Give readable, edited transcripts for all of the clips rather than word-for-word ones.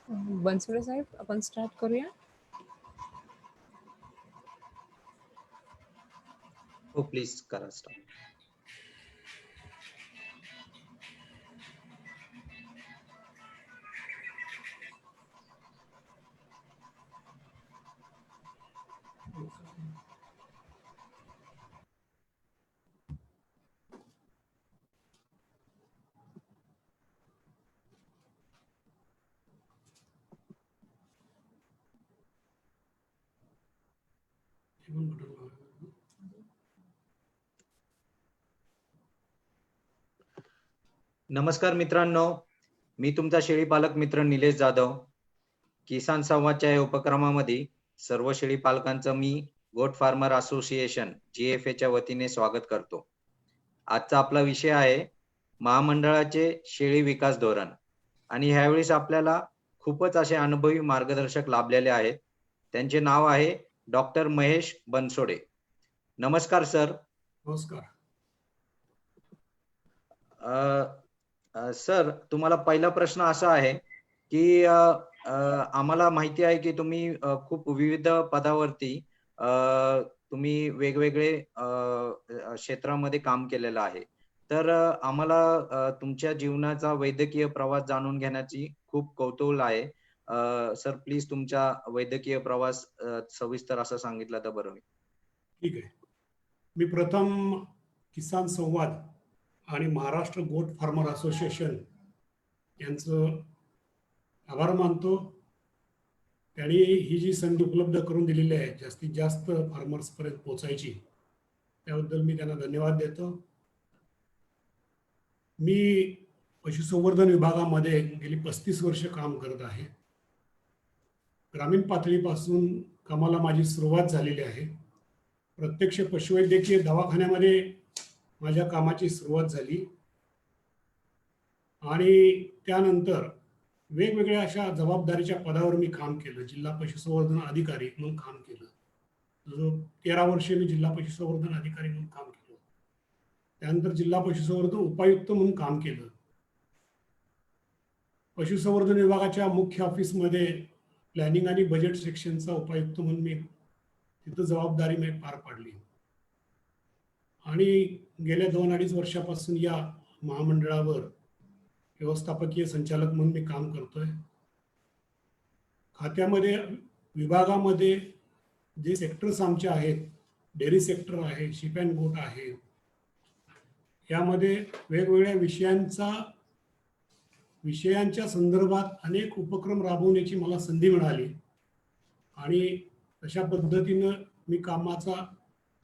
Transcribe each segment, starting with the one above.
बनसोडे साहेब, आपण स्टार्ट करूया. हो प्लीज करा स्टार्ट. नमस्कार मित्रांनो, मी तुमचा शेळी पालक मित्र निलेश जाधव. किसान संवादच्या या उपक्रमामध्ये सर्व शेळी पालकांचं मी गोट फार्मर असोसिएशन GFA च्या वतीने स्वागत करतो. आजचा आपला विषय आहे महामंडळाचे शेळी विकास धोरण आणि ह्यावेळेस आपल्याला खूपच असे अनुभवी मार्गदर्शक लाभलेले आहेत. त्यांचे नाव आहे डॉक्टर महेश बनसोडे. नमस्कार सर. नमस्कार. सर, तुम्हाला पहिला प्रश्न असा आहे की आम्हाला माहिती आहे की तुम्ही खूप विविध पदावरती तुम्ही वेगवेगळे क्षेत्रामध्ये काम केलेलं आहे. तर आम्हाला तुमच्या जीवनाचा वैद्यकीय प्रवास जाणून घेण्याची खूप कौतूहल आहे. सर प्लीज तुमचा वैद्यकीय प्रवास सविस्तर असं सांगितलं तर बरं होईल. ठीक आहे. मी प्रथम किसान संवाद आणि महाराष्ट्र गोट फार्मर असोसिएशन यांचं आभार मानतो. त्यांनी ही जी संधी उपलब्ध करून दिलेली आहे जास्तीत जास्त फार्मर्सपर्यंत पोहोचायची, त्याबद्दल मी त्यांना धन्यवाद देतो. मी पशुसंवर्धन विभागामध्ये गेली 35 वर्ष काम करत आहे. ग्रामीण पातळीपासून कामाला माझी सुरुवात झालेली आहे. प्रत्यक्ष पशुवैद्यकीय दवाखान्यामध्ये माझ्या कामाची सुरुवात झाली आणि त्यानंतर वेगवेगळ्या अशा जबाबदारीच्या पदावर मी काम केलं. जिल्हा पशुसंवर्धन अधिकारी म्हणून काम केलं. 13 वर्षे मी जिल्हा पशुसंवर्धन अधिकारी म्हणून काम केलं. त्यानंतर जिल्हा पशुसंवर्धन उपायुक्त म्हणून काम केलं. पशुसंवर्धन विभागाच्या मुख्य ऑफिसमध्ये प्लॅनिंग आणि बजेट सेक्शनचा उपायुक्त म्हणून मी तिथं जबाबदारी मी पार पाडली आणि गेल्या 2-2.5 वर्षापासून या महामंडळावर व्यवस्थापकीय संचालक म्हणून मी काम करतोय. खात्यामध्ये विभागामध्ये जे सेक्टर्स आमचे आहेत, डेअरी सेक्टर आहे, शिप अँड गोट आहे, यामध्ये वेगवेगळ्या विषयांच्या संदर्भात अनेक उपक्रम राबवण्याची मला संधी मिळाली आणि अशा पद्धतीनं मी कामाचा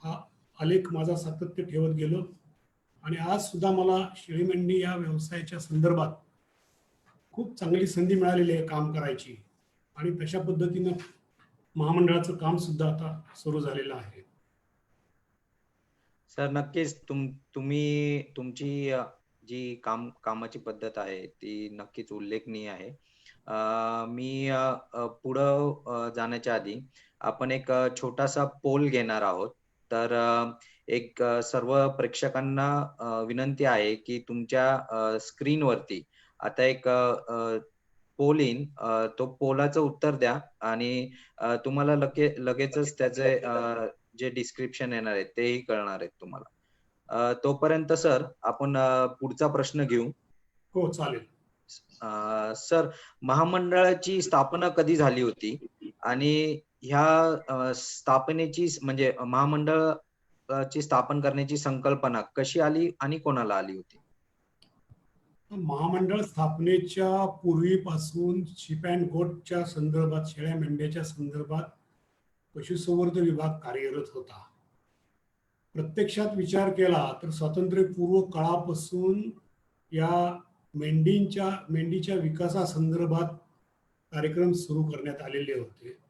हा आलेख माझा सातत्य ठेवत गेलो आणि आज सुद्धा मला शेळी मेंढी या व्यवसायाच्या संदर्भात खूप चांगली संधी मिळालेली आहे काम करायची आणि तशा पद्धतीनं महामंडळाचं काम सुद्धा आता सुरू झालेलं आहे. सर नक्कीच तुम्ही तुमची जी कामाची पद्धत आहे ती नक्कीच उल्लेखनीय आहे. मी पुढं जाण्याच्या आधी आपण एक छोटासा पोल घेणार आहोत. तर एक सर्व प्रेक्षकांना विनंती आहे की तुमच्या स्क्रीनवरती आता एक पोल येईन. तो पोलाचं उत्तर द्या आणि तुम्हाला लगेचच त्याचे जे डिस्क्रिप्शन येणार आहे तेही कळणार आहेत तुम्हाला. तोपर्यंत सर आपण पुढचा प्रश्न घेऊ. हो चालेल. सर, महामंडळाची स्थापना कधी झाली होती आणि ह्या स्थापनेची म्हणजे महामंडळाची स्थापन करण्याची संकल्पना कशी आली आणि कोणाला आली होती? महामंडळ स्थापनेच्या पूर्वीपासून शिप अँड गोटच्या संदर्भात, शेळ्या मेंढ्याच्या संदर्भात पशुसंवर्धन विभाग कार्यरत होता. प्रत्यक्षात विचार केला तर स्वातंत्र्यपूर्व काळापासून या मेंढीच्या विकासासंदर्भात कार्यक्रम सुरू करण्यात आलेले होते.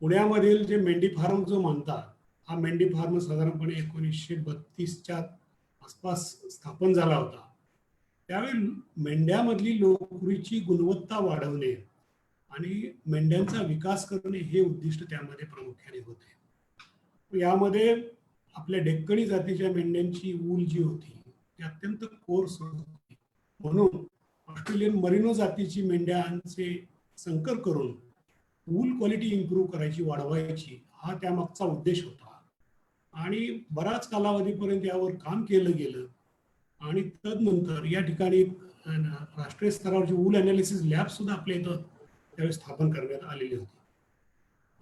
पुण्यामधील जे मेंढी फार्म जो म्हणतात, हा मेंढी फार्म साधारणपणे 1932च्या आसपास स्थापन झाला होता. त्यावेळी मेंढ्यामधली लोकरीची गुणवत्ता वाढवणे आणि मेंढ्यांचा विकास करणे हे उद्दिष्ट त्यामध्ये प्रामुख्याने होते. यामध्ये आपल्या डेक्कनी जातीच्या मेंढ्यांची ऊल जी होती ती अत्यंत कोर्स होती, म्हणून ऑस्ट्रेलियन मरिनो जातीची मेंढ्यांचे संकर करून वूल क्वालिटी इम्प्रूव्ह करायची, वाढवायची, हा त्यामागचा उद्देश होता. आणि बराच कालावधीपर्यंत यावर काम केलं गेलं आणि तदनंतर या ठिकाणी राष्ट्रीय स्तरावरची वूल अनालिसिस लॅब सुद्धा आपल्या इथं त्यावेळी स्थापन करण्यात आलेली होती.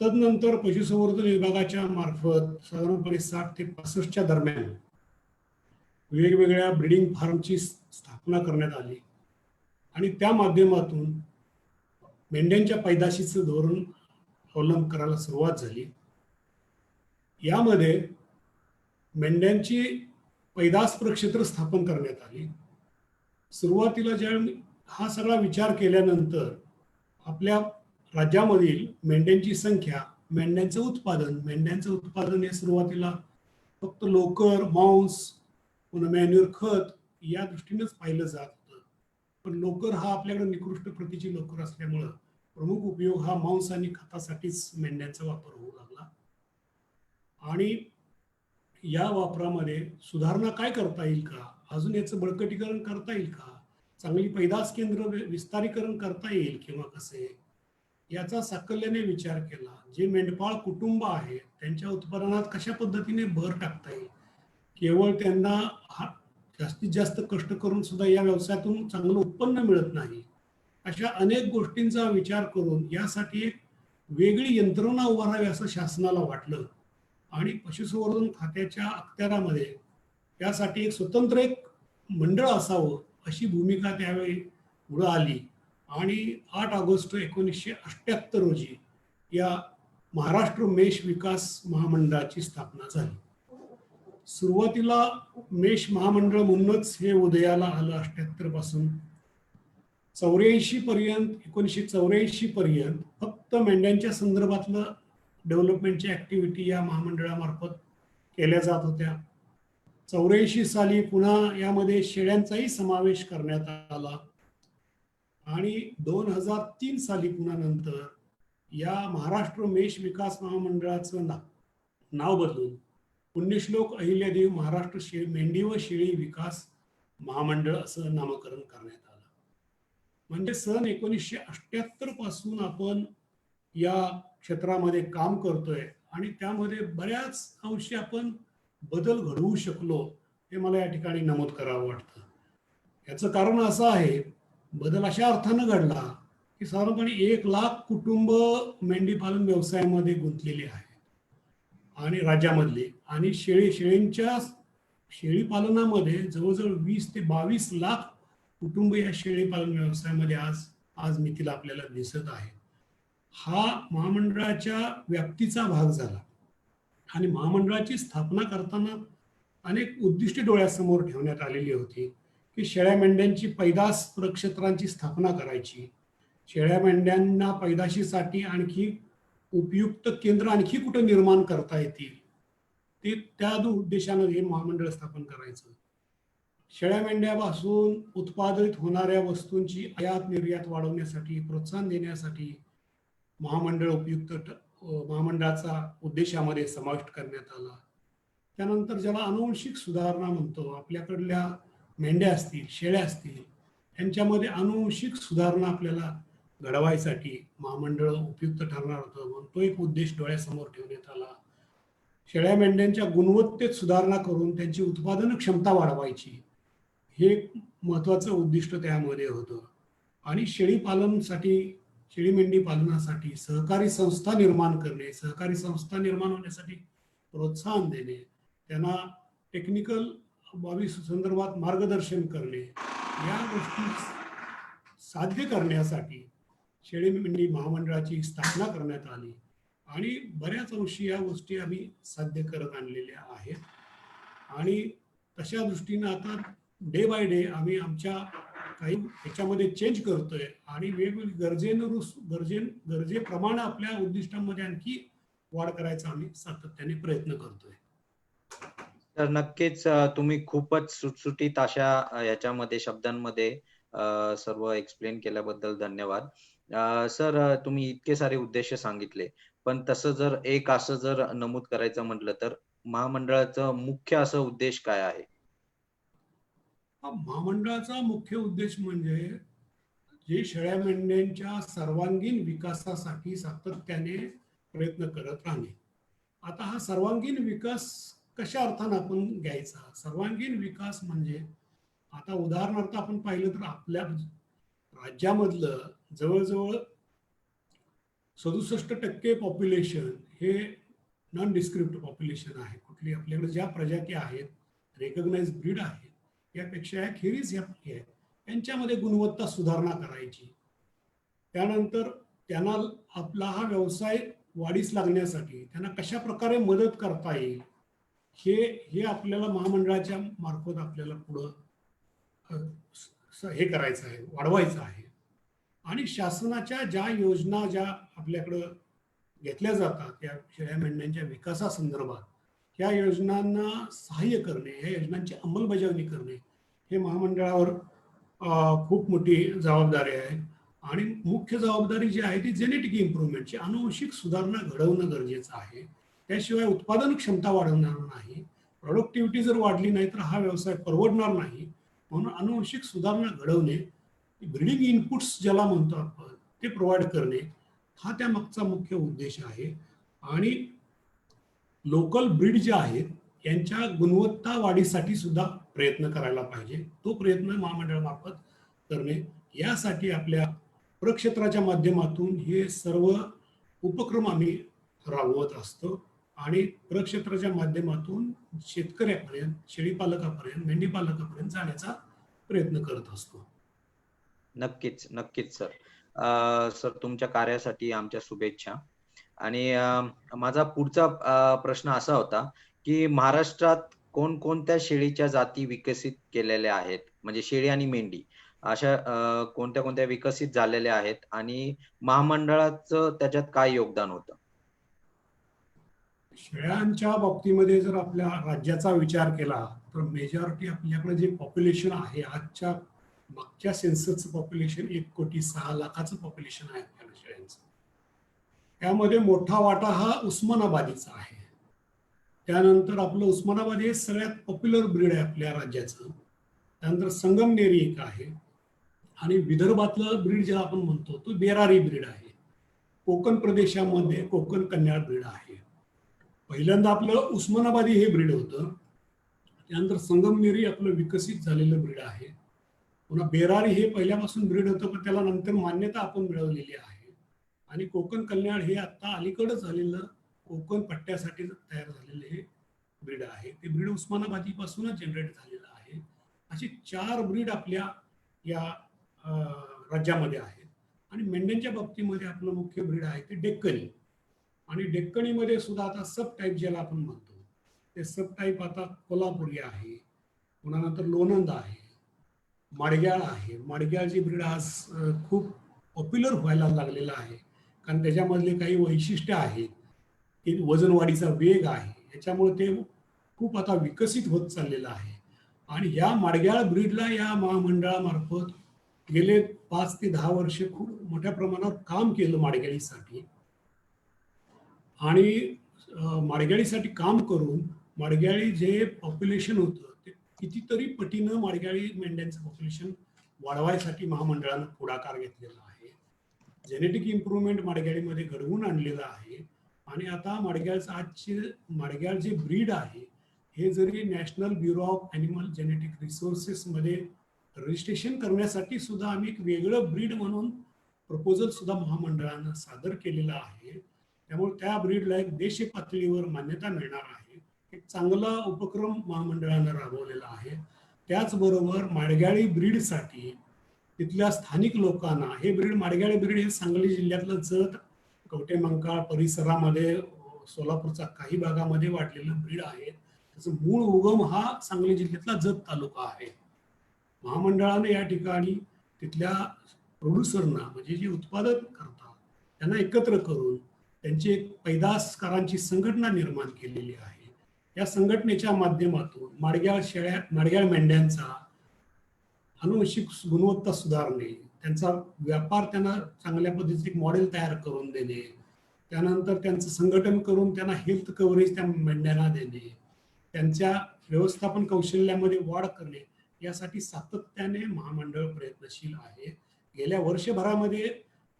तदनंतर पशुसंवर्धन विभागाच्या मार्फत साधारणपणे 60 ते 65च्या दरम्यान वेगवेगळ्या ब्रीडिंग फार्मची स्थापना करण्यात आली आणि त्या माध्यमातून मेंढ्यांच्या पैदाशीचं धोरण अवलंब करायला सुरुवात झाली. यामध्ये मेंढ्यांची पैदास प्रक्षेत्र स्थापन करण्यात आली. सुरुवातीला ज्यावेळी हा सगळा विचार केल्यानंतर आपल्या राज्यामधील मेंढ्यांची संख्या, मेंढ्यांचं उत्पादन हे सुरुवातीला फक्त लोकर, मांस, पुन्हा मॅन्युअर, खत या दृष्टीनेच पाहिलं जात होतं. पण लोकर हा आपल्याकडे निकृष्ट प्रतीची लोकर असल्यामुळं प्रमुख उपयोग हा मांस आणि खतासाठीच मेंढ्यांचा वापर होऊ लागला. आणि या वापरामध्ये सुधारणा काय करता येईल का, अजून याचं बळकटीकरण करता येईल का, चांगली पैदास केंद्र विस्तारीकरण करता येईल किंवा कसे, याचा साकल्याने विचार केला. जे मेंढपाळ कुटुंब आहे त्यांच्या उत्पादनात कशा पद्धतीने भर टाकता येईल, केवळ त्यांना जास्तीत जास्त कष्ट करून सुद्धा या व्यवसायातून चांगलं उत्पन्न मिळत नाही, अशा अनेक गोष्टींचा विचार करून यासाठी एक वेगळी यंत्रणा उभारावी असं शासनाला वाटलं आणि पशुसंवर्धन खात्याच्या अखत्यारामध्ये त्यासाठी एक स्वतंत्र एक मंडळ असावं अशी भूमिका त्यावेळी पुढं आली आणि 8 ऑगस्ट 1978 रोजी या महाराष्ट्र मेष विकास महामंडळाची स्थापना झाली. सुरुवातीला मेष महामंडळ म्हणूनच हे उदयाला आलं. 78 पासून 84 पर्यंत 1984 पर्यंत फक्त मेंढ्यांच्या संदर्भातलं डेव्हलपमेंटच्या ऍक्टिव्हिटी या महामंडळामार्फत केल्या जात होत्या. 84 साली पुन्हा यामध्ये शेळ्यांचाही समावेश करण्यात आला आणि 2003 साली पुन्हा नंतर या महाराष्ट्र मेष विकास महामंडळाचं नाव बदलून पुण्यश्लोक अहिल्यादेवी महाराष्ट्र मेंढी व शेळी विकास महामंडळ असं नामकरण करण्यात आलं. म्हणजे सन 1978 पासून आपण या क्षेत्रामध्ये काम करतोय आणि त्यामध्ये बऱ्याच अंशी आपण बदल घडवू शकलो, हे मला या ठिकाणी नमूद करावं वाटतं. याचं कारण असं आहे, बदल अशा अर्थानं घडला की साधारणपणे 1 लाख कुटुंब मेंढी पालन व्यवसायामध्ये गुंतलेले आहेत आणि राज्यामधले, आणि शेळींच्या शेळी पालनामध्ये जवळजवळ 20 ते 22 लाख कुटुंब या शेळी पालन व्यवसायामध्ये आज मितीला आपल्याला दिसत आहे. हा महामंडळाच्या व्याप्तीचा भाग झाला आणि महामंडळाची स्थापना करताना अनेक उद्दिष्टे डोळ्यासमोर ठेवण्यात आलेली होती की शेळ्या मेंढ्यांची पैदास प्रक्षेत्रांची स्थापना करायची, शेळ्या मेंढ्यांना पैदाशीसाठी आणखी उपयुक्त केंद्र आणखी कुठे निर्माण करता येतील ते त्या उद्देशानं हे महामंडळ स्थापन करायचं, शेळ्या मेंढ्यापासून उत्पादित होणाऱ्या वस्तूंची आयात निर्यात वाढवण्यासाठी प्रोत्साहन देण्यासाठी महामंडळाचा उद्देशामध्ये समाविष्ट करण्यात आला. त्यानंतर ज्याला अनुवंशिक सुधारणा म्हणतो, आपल्याकडल्या मेंढ्या असतील, शेळ्या असतील, यांच्यामध्ये अनुवंशिक सुधारणा आपल्याला घडवायसाठी महामंडळ उपयुक्त ठरणार होतं, म्हणून तो एक उद्देश डोळ्यासमोर ठेवण्यात आला. शेळ्या मेंढ्यांच्या गुणवत्तेत सुधारणा करून त्यांची उत्पादन क्षमता वाढवायची, हे महत्वाचं उद्दिष्ट त्यामध्ये होतं. आणि शेळी मेंढी पालनासाठी सहकारी संस्था निर्माण करणे, सहकारी संस्था निर्माण होण्यासाठी प्रोत्साहन देणे, त्यांना टेक्निकल बाबी संदर्भात मार्गदर्शन करणे, या गोष्टी साध्य करण्यासाठी शेळी मेंढी महामंडळाची स्थापना करण्यात आली आणि बऱ्याच अंशी या गोष्टी आम्ही साध्य करत आणलेल्या आहेत. आणि तशा दृष्टीनं आता डे बाय डे आम्ही आमच्या काही ह्याच्यामध्ये चेंज करतोय आणि वेगवेगळी गरजेप्रमाणे आपल्या उद्दिष्टांमध्ये आणखी वाढ करायचा आम्ही सातत्याने प्रयत्न करतोय. तर नक्कीच तुम्ही खूपच सुटसुटीत अशा याच्यामध्ये शब्दांमध्ये सर्व एक्सप्लेन केल्याबद्दल धन्यवाद. सर, तुम्ही इतके सारे उद्देश सांगितले, पण तसं जर नमूद करायचं म्हटलं तर महामंडळाचा मुख्य असा उद्देश काय आहे? महामंडळाचा मुख्य उद्देश म्हणजे जे शेळ्या मेंढ्यांच्या सर्वांगीण विकासासाठी सातत्याने प्रयत्न करत राहणे. आता हा सर्वांगीण विकास कशा अर्थानं आपण घ्यायचा? सर्वांगीण विकास म्हणजे आता उदाहरणार्थ आपण पाहिलं तर आपल्या राज्यामधलं जवळजवळ 67% पॉप्युलेशन हे नॉन डिस्क्रिप्ट पॉप्युलेशन आहे. कुठली आपल्याकडे ज्या प्रजाती आहेत, रेकग्नाइज ब्रीड आहेत, यापेक्षा खेरीज ह्या आहेत, यांच्यामध्ये गुणवत्ता सुधारणा करायची. त्यानंतर त्यांना आपला हा व्यवसाय वाढीस लागण्यासाठी त्यांना कशा प्रकारे मदत करता येईल हे हे आपल्याला महामंडळाच्या मार्फत आपल्याला पुढं हे करायचं आहे, वाढवायचं आहे. आणि शासनाच्या ज्या योजना ज्या आपल्याकडं घेतल्या जातात या शेळ्या मेंढ्यांच्या विकासासंदर्भात, ह्या योजनांना सहाय्य करणे, ह्या योजनांची अंमलबजावणी करणे हे महामंडळावर खूप मोठी जबाबदारी आहे. आणि मुख्य जबाबदारी जी आहे ती जेनेटिक इम्प्रूव्हमेंटची, अनुवंशिक सुधारणा घडवणं गरजेचं आहे. त्याशिवाय उत्पादन क्षमता वाढवणार नाही, प्रोडक्टिव्हिटी जर वाढली नाही तर हा व्यवसाय परवडणार नाही. म्हणून अनुवंशिक सुधारणा घडवणे, ब्रीडिंग इनपुट्स ज्याला म्हणतो आपण ते प्रोव्हाइड करणे, हा त्या मागचा मुख्य उद्देश आहे. आणि लोकल ब्रीड जे आहेत यांच्या गुणवत्ता वाढीसाठी सुद्धा प्रयत्न करायला पाहिजे. तो प्रयत्न महामंडळामार्फत करणे, यासाठी आपल्या प्रक्षेत्राच्या माध्यमातून हे सर्व उपक्रम आम्ही राबवत असतो. आणि प्रक्षेत्राच्या माध्यमातून शेतकऱ्यापर्यंत, शेळीपालकापर्यंत, मेंढीपालकापर्यंत जाण्याचा प्रयत्न करत असतो. नक्कीच नक्कीच सर. सर तुमच्या कार्यासाठी आमच्या शुभेच्छा. आणि माझा पुढचा प्रश्न असा होता की महाराष्ट्रात कोणकोणत्या शेळीच्या जाती विकसित केलेल्या आहेत, म्हणजे शेळी आणि मेंढी अशा कोणत्या कोणत्या विकसित झालेल्या आहेत आणि महामंडळाचं त्याच्यात काय योगदान होतं? शेळ्यांच्या बाबतीमध्ये जर आपल्या राज्याचा विचार केला तर मेजॉरिटी आपल्याकडे जे पॉप्युलेशन आहे, आजच्या मागच्या सेन्ससचं पॉप्युलेशन 1,06,00,000 पॉप्युलेशन आहे आपल्याला शेळ्यांचं. त्यामध्ये मोठा वाटा हा उस्मानाबादीचा आहे. त्यानंतर आपलं उस्मानाबादी हे सगळ्यात पॉप्युलर ब्रीड आहे आपल्या राज्याचं. त्यानंतर संगमनेरी एक आहे. आणि विदर्भातलं ब्रीड ज्याला आपण म्हणतो तो बेरारी ब्रीड आहे. कोकण प्रदेशामध्ये कोकण कन्याळ ब्रीड आहे. पहिल्यांदा आपलं उस्मानाबादी हे ब्रीड होतं. त्यानंतर संगमनेरी आपलं विकसित झालेलं ब्रीड आहे. पुन्हा बेरारी हे पहिल्यापासून ब्रीड होतं, पण त्याला नंतर मान्यता आपण मिळवलेली आहे. आणि कोकण कल्याण हे आता अलीकडं झालेलं कोकण पट्ट्यासाठी तयार झालेलं हे ब्रीड आहे. ते ब्रीड उस्मानाबादीपासूनच जनरेट झालेलं आहे. अशी 4 ब्रीड आपल्या या राज्यामध्ये आहेत. आणि मेंढ्यांच्या बाबतीमध्ये आपलं मुख्य ब्रीड आहे ते डेक्कनी. आणि डेक्कनीमध्ये सुद्धा आता सब टाईप ज्याला आपण म्हणतो ते सब टाईप आता कोल्हापुरी आहे, पुन्हा नंतर लोणंद आहे, माडग्याळ आहे. माडग्याळची ब्रीड आज खूप पॉप्युलर व्हायला लागलेला आहे, कारण त्याच्यामधले काही वैशिष्ट्य आहेत की वजनवाढीचा वेग आहे, याच्यामुळे ते खूप आता विकसित होत चाललेलं आहे. आणि या माडग्याळ ब्रीडला या महामंडळामार्फत गेले 5 ते 10 वर्षे खूप मोठ्या प्रमाणात काम केलं माडग्याळीसाठी. आणि माडग्याळीसाठी काम करून माडग्याळी जे पॉप्युलेशन होतं ते कितीतरी पटीनं माडग्याळी मेंढ्यांचं पॉप्युलेशन वाढवायसाठी महामंडळानं पुढाकार घेतलेला आहे. जेनेटिक इम्प्रूव्हमेंट माडग्याळीमध्ये घडवून आणलेलं आहे. आणि आता माडग्याळचं आजचे माडग्याळ जे ब्रीड आहे हे जरी National Bureau of Animal Genetic रिसोर्सेसमध्ये रजिस्ट्रेशन करण्यासाठी सुद्धा आम्ही एक वेगळं ब्रीड म्हणून प्रपोजल सुद्धा महामंडळानं सादर केलेलं आहे. त्यामुळे त्या ब्रीडला एक देशीय पातळीवर मान्यता मिळणार आहे. एक चांगला उपक्रम महामंडळानं राबवलेला आहे. त्याचबरोबर माडग्याळी ब्रीडसाठी तिथल्या स्थानिक लोकांना हे ब्रीड, माडग्याळी ब्रीड हे सांगली जिल्ह्यातलं जत, कवटेमंकाळ परिसरामध्ये, सोलापूरचा काही भागामध्ये वाढलेलं ब्रीड आहे. त्याचं मूळ उगम हा सांगली जिल्ह्यातला जत तालुका आहे. महामंडळानं या ठिकाणी तिथल्या प्रोड्युसरना, म्हणजे जे उत्पादन करतात त्यांना एकत्र करून त्यांची एक पैदासकारांची संघटना निर्माण केलेली आहे. या संघटनेच्या माध्यमातून माडग्याळ मेंढ्यांचा अनुवंशिक गुणवत्ता सुधारणे, त्यांचा व्यापार त्यांना चांगल्या पद्धतीचे एक मॉडेल तयार करून देणे, त्यानंतर त्यांचं संघटन करून त्यांना हेल्थ कव्हरेज त्या मेंढ्यांना देणे, त्यांच्या व्यवस्थापन कौशल्यामध्ये वाढ करणे, यासाठी सातत्याने महामंडळ प्रयत्नशील आहे. गेल्या वर्षभरामध्ये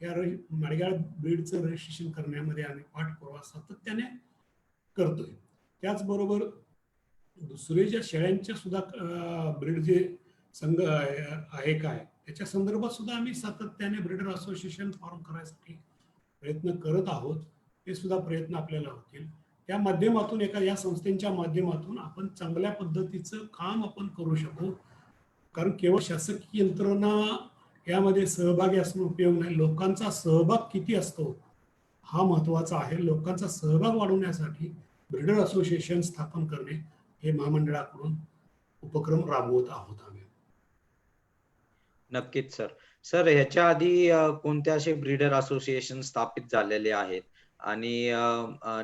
या माडगाळ ब्रीडचं रजिस्ट्रेशन करण्यामध्ये आम्ही पाठपुरावा सातत्याने करतोय. त्याचबरोबर दुसरे ज्या शेळ्यांच्या सुद्धा ब्रीड जे संघ आहे काय त्याच्या संदर्भात सुद्धा आम्ही सातत्याने ब्रीडर असोसिएशन फॉर्म करायसाठी प्रयत्न करत आहोत. ते सुद्धा प्रयत्न आपल्याला होतील. त्या माध्यमातून या संस्थेच्या माध्यमातून आपण चांगल्या पद्धतीचं काम आपण करू शकू. कारण केवळ शासकीय यंत्रणा यामध्ये सहभागी असणं उपयोग नाही. लोकांचा सहभाग किती असतो हा महत्वाचा आहे. लोकांचा सहभाग वाढवण्यासाठी ब्रीडर असोसिएशन स्थापन करणे हे महामंडळाकडून उपक्रम राबवत आहोत आम्ही. नक्कीच सर. सर ह्याच्या आधी कोणत्या असे ब्रीडर असोसिएशन स्थापित झालेले आहेत आणि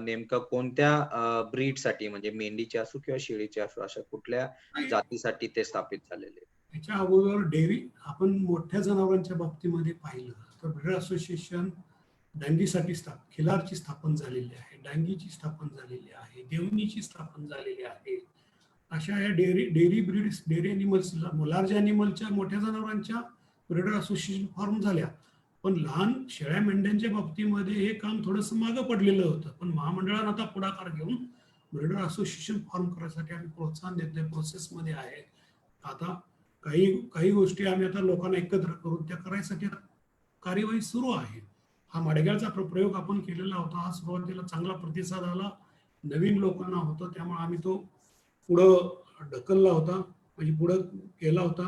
नेमकं कोणत्या ब्रीडसाठी म्हणजे मेंढीचे असो किंवा शेळीचे असो अशा कुठल्या जातीसाठी ते स्थापित झालेले? त्याच्या अगोदर डेअरी आपण मोठ्या जनावरांच्या बाबतीमध्ये पाहिलं तर ब्रीडर असोसिएशन डांगीसाठी खिलारची स्थापन झालेली आहे, डांगीची स्थापन झालेली आहे, देवणीची स्थापन झालेली आहे. अशा या dairy breeds, dairy animals, large अॅनिमलच्या मोठ्या जनावरांच्या ब्रीडर असोसिएशन फॉर्म झाल्या. पण लहान शेळ्या मेंढ्यांच्या बाबतीमध्ये हे काम थोडंसं मागं पडलेलं होतं. पण महामंडळानं आता पुढाकार घेऊन ब्रीडर असोसिएशन फॉर्म करण्यासाठी आम्ही प्रोत्साहन देतोय, प्रोसेसमध्ये आहे. आता काही गोष्टी आम्ही आता लोकांना एकत्र करून त्या करायसाठी कार्यवाही सुरू आहे. हा माडगाळचा प्रयोग आपण केलेला होता. हा सुरुवातीला चांगला प्रतिसाद आला, नवीन लोकांना होता, त्यामुळे आम्ही तो पुढं ढकलला होता, म्हणजे पुढं केला होता.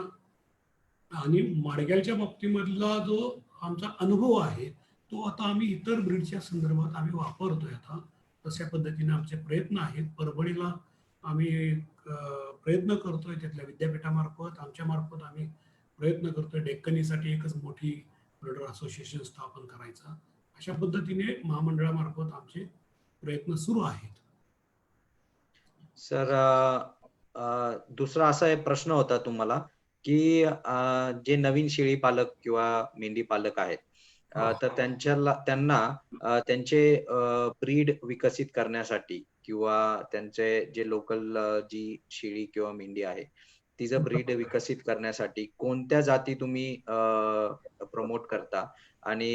आणि माडगाळच्या बाबतीमधला जो आमचा अनुभव आहे तो आता आम्ही इतर ब्रीडच्या संदर्भात आम्ही वापरतोय. आता तशा पद्धतीने आमचे प्रयत्न आहेत. परभणीला आम्ही प्रयत्न करतोय, त्यातल्या विद्यापीठामार्फत आमच्या मार्फत आम्ही प्रयत्न करतोय डेक्कनीसाठी एकच मोठी ब्रीडर असोसिएशन स्थापन करायचा. अशा पद्धतीने महामंडळामार्फत आमचे प्रयत्न सुरू आहेत. सर दुसरा असा एक प्रश्न होता तुम्हाला की जे नवीन शेळी पालक किंवा मेंढी पालक आहेत तर त्यांना त्यांचे ब्रीड विकसित करण्यासाठी किंवा त्यांचे जे लोकल जी शेळी किंवा मेंढी आहे तिचं ब्रीड विकसित करण्यासाठी कोणत्या जाती तुम्ही प्रमोट करता आणि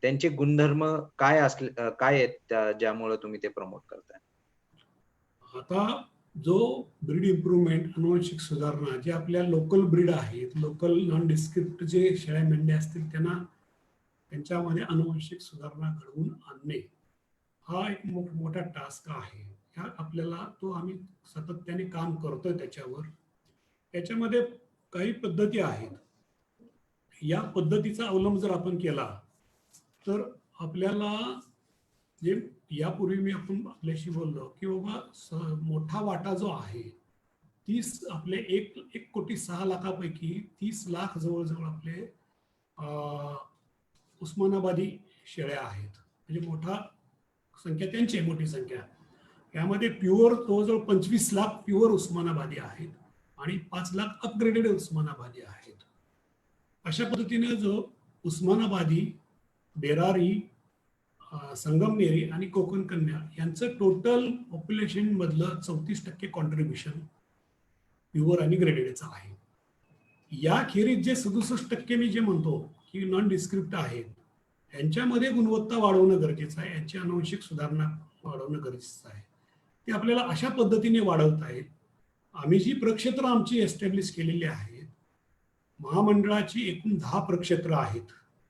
त्यांचे गुणधर्म काय आहेत ज्यामुळे तुम्ही ते प्रमोट करताय? आता जो ब्रीड इम्प्रूव्हमेंट, अनुवांशिक सुधारणा, जे आपल्या लोकल ब्रीड आहेत, लोकल नॉन डिस्क्रिप्ट जे शेळ्या मेंढ्या असतील त्यांच्यामध्ये अनुवांशिक सुधारणा घडवून आणणे हा एक मोठा टास्क आहे. आपल्याला तो आम्ही सातत्याने काम करतोय त्याच्यावर. त्याच्यामध्ये काही पद्धती आहेत. या पद्धतीचा अवलंब जर आपण केला तर आपल्याला जे यापूर्वी आपण आपल्याशी बोललो की बाबा मोठा वाटा जो आहे 30 आपले 1,06,00,000 30 लाख जवळजवळ आपले उस्मानाबादी शेळ्या आहेत. म्हणजे मोठा संख्या त्यांची मोठी संख्या. यामध्ये प्युअर जवळजवळ 25 लाख प्युअर उस्मानाबादी आहेत आणि 5 लाख अपग्रेडेड उस्मानाबादी आहेत. अशा पद्धतीने जो उस्मानाबादी, बेरारी, संगमनेरी आणि कोकण कन्या यांचं टोटल पॉप्युलेशन मधलं 34% कॉन्ट्रीब्युशन प्युअर आणि ग्रेडेडचं आहे. याखेरीज जे 67% मी जे म्हणतो की नॉन डिस्क्रिप्ट आहेत यांच्यामध्ये गुणवत्ता वाढवणं गरजेचं आहे, यांची अनुवांशिक सुधारणा वाढवणं गरजेचं आहे. ते आपल्याला अशा पद्धतीने वाढवता येईल. आम्ही जी प्रक्षेत्र आमची एस्टॅब्लिश केलेली आहेत, महामंडळाची एकूण 10 प्रक्षेत्र आहेत.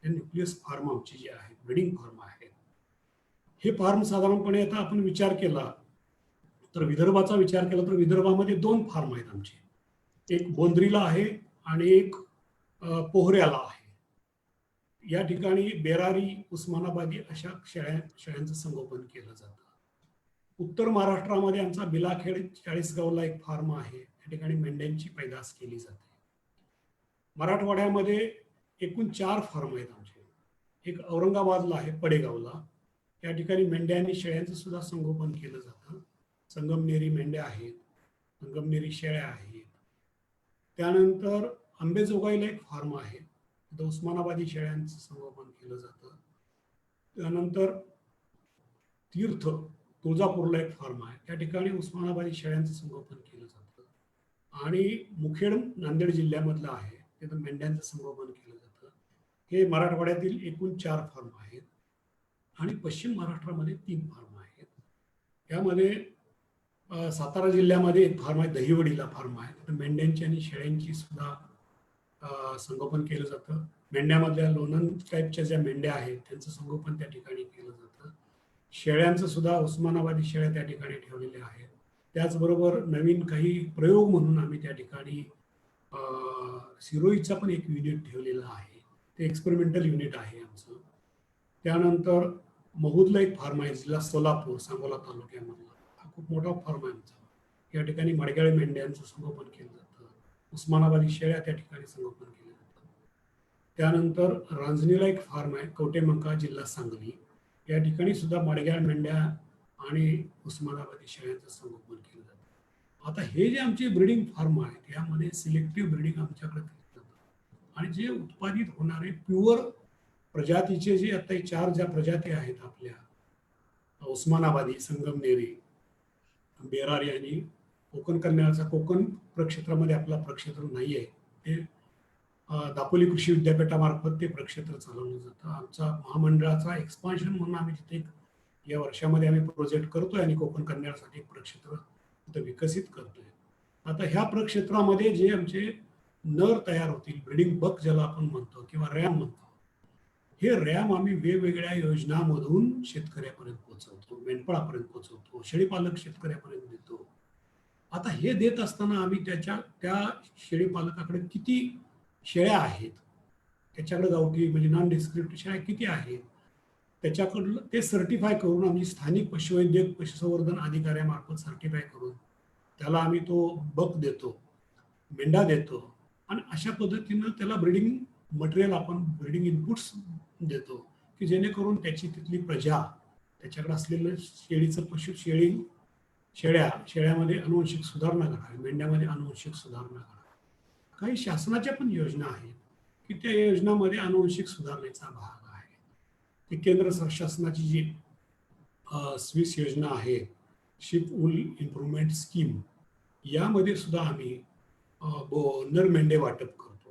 ते न्यूक्लियस फार्म आमची जी आहे, ब्रीडिंग फार्म आहेत. हे फार्म साधारणपणे आता आपण विचार केला तर विदर्भाचा विचार केला तर विदर्भामध्ये 2 फार्म आहेत आमचे. एक बोंद्रीला आहे आणि एक पोहऱ्याला आहे. या ठिकाणी बेरारी, उस्मानाबादी अशा शेळ्यांचं संगोपन केलं जातं. उत्तर महाराष्ट्रामध्ये आमचा बिलाखेड 40गावला एक फार्म आहे, या ठिकाणी मेंढ्यांची पैदास केली जाते. मराठवाड्यामध्ये एकूण 4 फार्म आहेत आमचे. एक औरंगाबादला आहे पडेगावला, या ठिकाणी मेंढ्या आणि शेळ्यांचं सुद्धा संगोपन केलं जातं. संगमनेरी मेंढ्या आहेत, संगमनेरी शेळ्या आहेत. त्यानंतर अंबेजोगाईला एक फार्म आहे, तिथं उस्मानाबादी शेळ्यांचं संगोपन केलं जातं. त्यानंतर तीर्थ तुळजापूरला एक फार्म आहे, त्या ठिकाणी उस्मानाबादी शेळ्यांचं संगोपन केलं जातं. आणि मुखेड नांदेड जिल्ह्यामधलं आहे, तिथं मेंढ्यांचं संगोपन केलं जातं. हे मराठवाड्यातील एकूण 4 फार्म आहेत आणि पश्चिम महाराष्ट्रामध्ये 3 फार्म आहेत. यामध्ये सातारा जिल्ह्यामध्ये एक फार्म आहे, दहिवडीला फार्म आहे. तर मेंढ्यांची आणि शेळ्यांची सुद्धा संगोपन केलं जातं. मेंढ्यामधल्या लोणंद टाईपच्या ज्या मेंढ्या आहेत त्यांचं संगोपन त्या ठिकाणी केलं जातं. शेळ्यांचं सुद्धा उस्मानाबादी शेळ्या त्या ठिकाणी ठेवलेल्या आहेत. त्याचबरोबर नवीन काही प्रयोग म्हणून आम्ही त्या ठिकाणी सिरोईचा पण एक युनिट ठेवलेलं आहे. ते एक्सपेरिमेंटल युनिट आहे आमचं. त्यानंतर महूदला एक फार्म आहे, जिल्हा सोलापूर, सांगोला तालुक्यामधला. हा खूप मोठा फार्म आहे आमचा. या ठिकाणी मडग्याळी मेंढ्यांचं संगोपन केलं जातं. उस्मानाबादी शेळ्या त्या ठिकाणी संगोपन केलं जातं. त्यानंतर रांजणीला एक फार्म आहे, कवटेमंका, जिल्हा सांगली. या ठिकाणी सुद्धा मडग्याळ मेंढ्या आणि उस्मानाबादी शेळ्यांचं संगोपन केलं जातं. आता हे जे आमचे ब्रीडिंग फार्म आहेत यामध्ये सिलेक्टिव्ह ब्रीडिंग आमच्याकडे केलं जातं आणि जे उत्पादित होणारे प्युअर प्रजातीचे जे आता 4 ज्या प्रजाती आहेत आपल्या उस्मानाबादी, संगमनेरी, बेरारी आणि कोकण कन्याचा कोकण प्रक्षेत्रामध्ये आपला प्रक्षेत्र नाही आहे. ते दापोली कृषी विद्यापीठामार्फत ते प्रक्षेत्र चालवलं जातं. आमचा महामंडळाचा एक्सपान्शन म्हणून आम्ही तिथे या वर्षामध्ये आम्ही प्रोजेक्ट करतोय आणि कोकण कन्यासाठी एक प्रक्षेत्र तिथं विकसित करतोय. आता ह्या प्रक्षेत्रामध्ये जे आमचे नर तयार होतील, ब्रीडिंग बक ज्याला आपण म्हणतो किंवा रॅम म्हणतो, हे रॅम आम्ही वेगवेगळ्या योजनांमधून शेतकऱ्यापर्यंत पोहोचवतो, मेंढपाळापर्यंत पोहोचवतो, शेळीपालक शेतकऱ्यापर्यंत देतो. आता हे देत असताना आम्ही त्या शेळीपालकाकडे किती शेळ्या आहेत, त्याच्याकडे गावठी म्हणजे नॉन डिस्क्रिप्टिव्ह शेळ्या किती आहेत, त्याच्याकडलं ते सर्टिफाय करून आम्ही स्थानिक पशुवैद्यक पशुसंवर्धन अधिकाऱ्यामार्फत सर्टिफाय करून त्याला आम्ही तो बक देतो, मेंढा देतो आणि अशा पद्धतीनं त्याला ब्रीडिंग मटेरियल आपण ब्रीडिंग इनपुट्स देतो की जेणेकरून त्याची तिथली प्रजा, त्याच्याकडे असलेलं शेळीचं शेळ्यामध्ये अनुवंशिक सुधारणा करावी, मेंढ्यामध्ये अनुवंशिक सुधारणा करावी. काही शासनाच्या पण योजना आहेत की त्या योजनामध्ये अनुवंशिक सुधारणेचा भाग आहे. ते केंद्र शासनाची जी स्विस योजना आहे, शिप वूल इम्प्रुव्हमेंट स्कीम, यामध्ये सुद्धा आम्ही नर मेंढे वाटप करतो.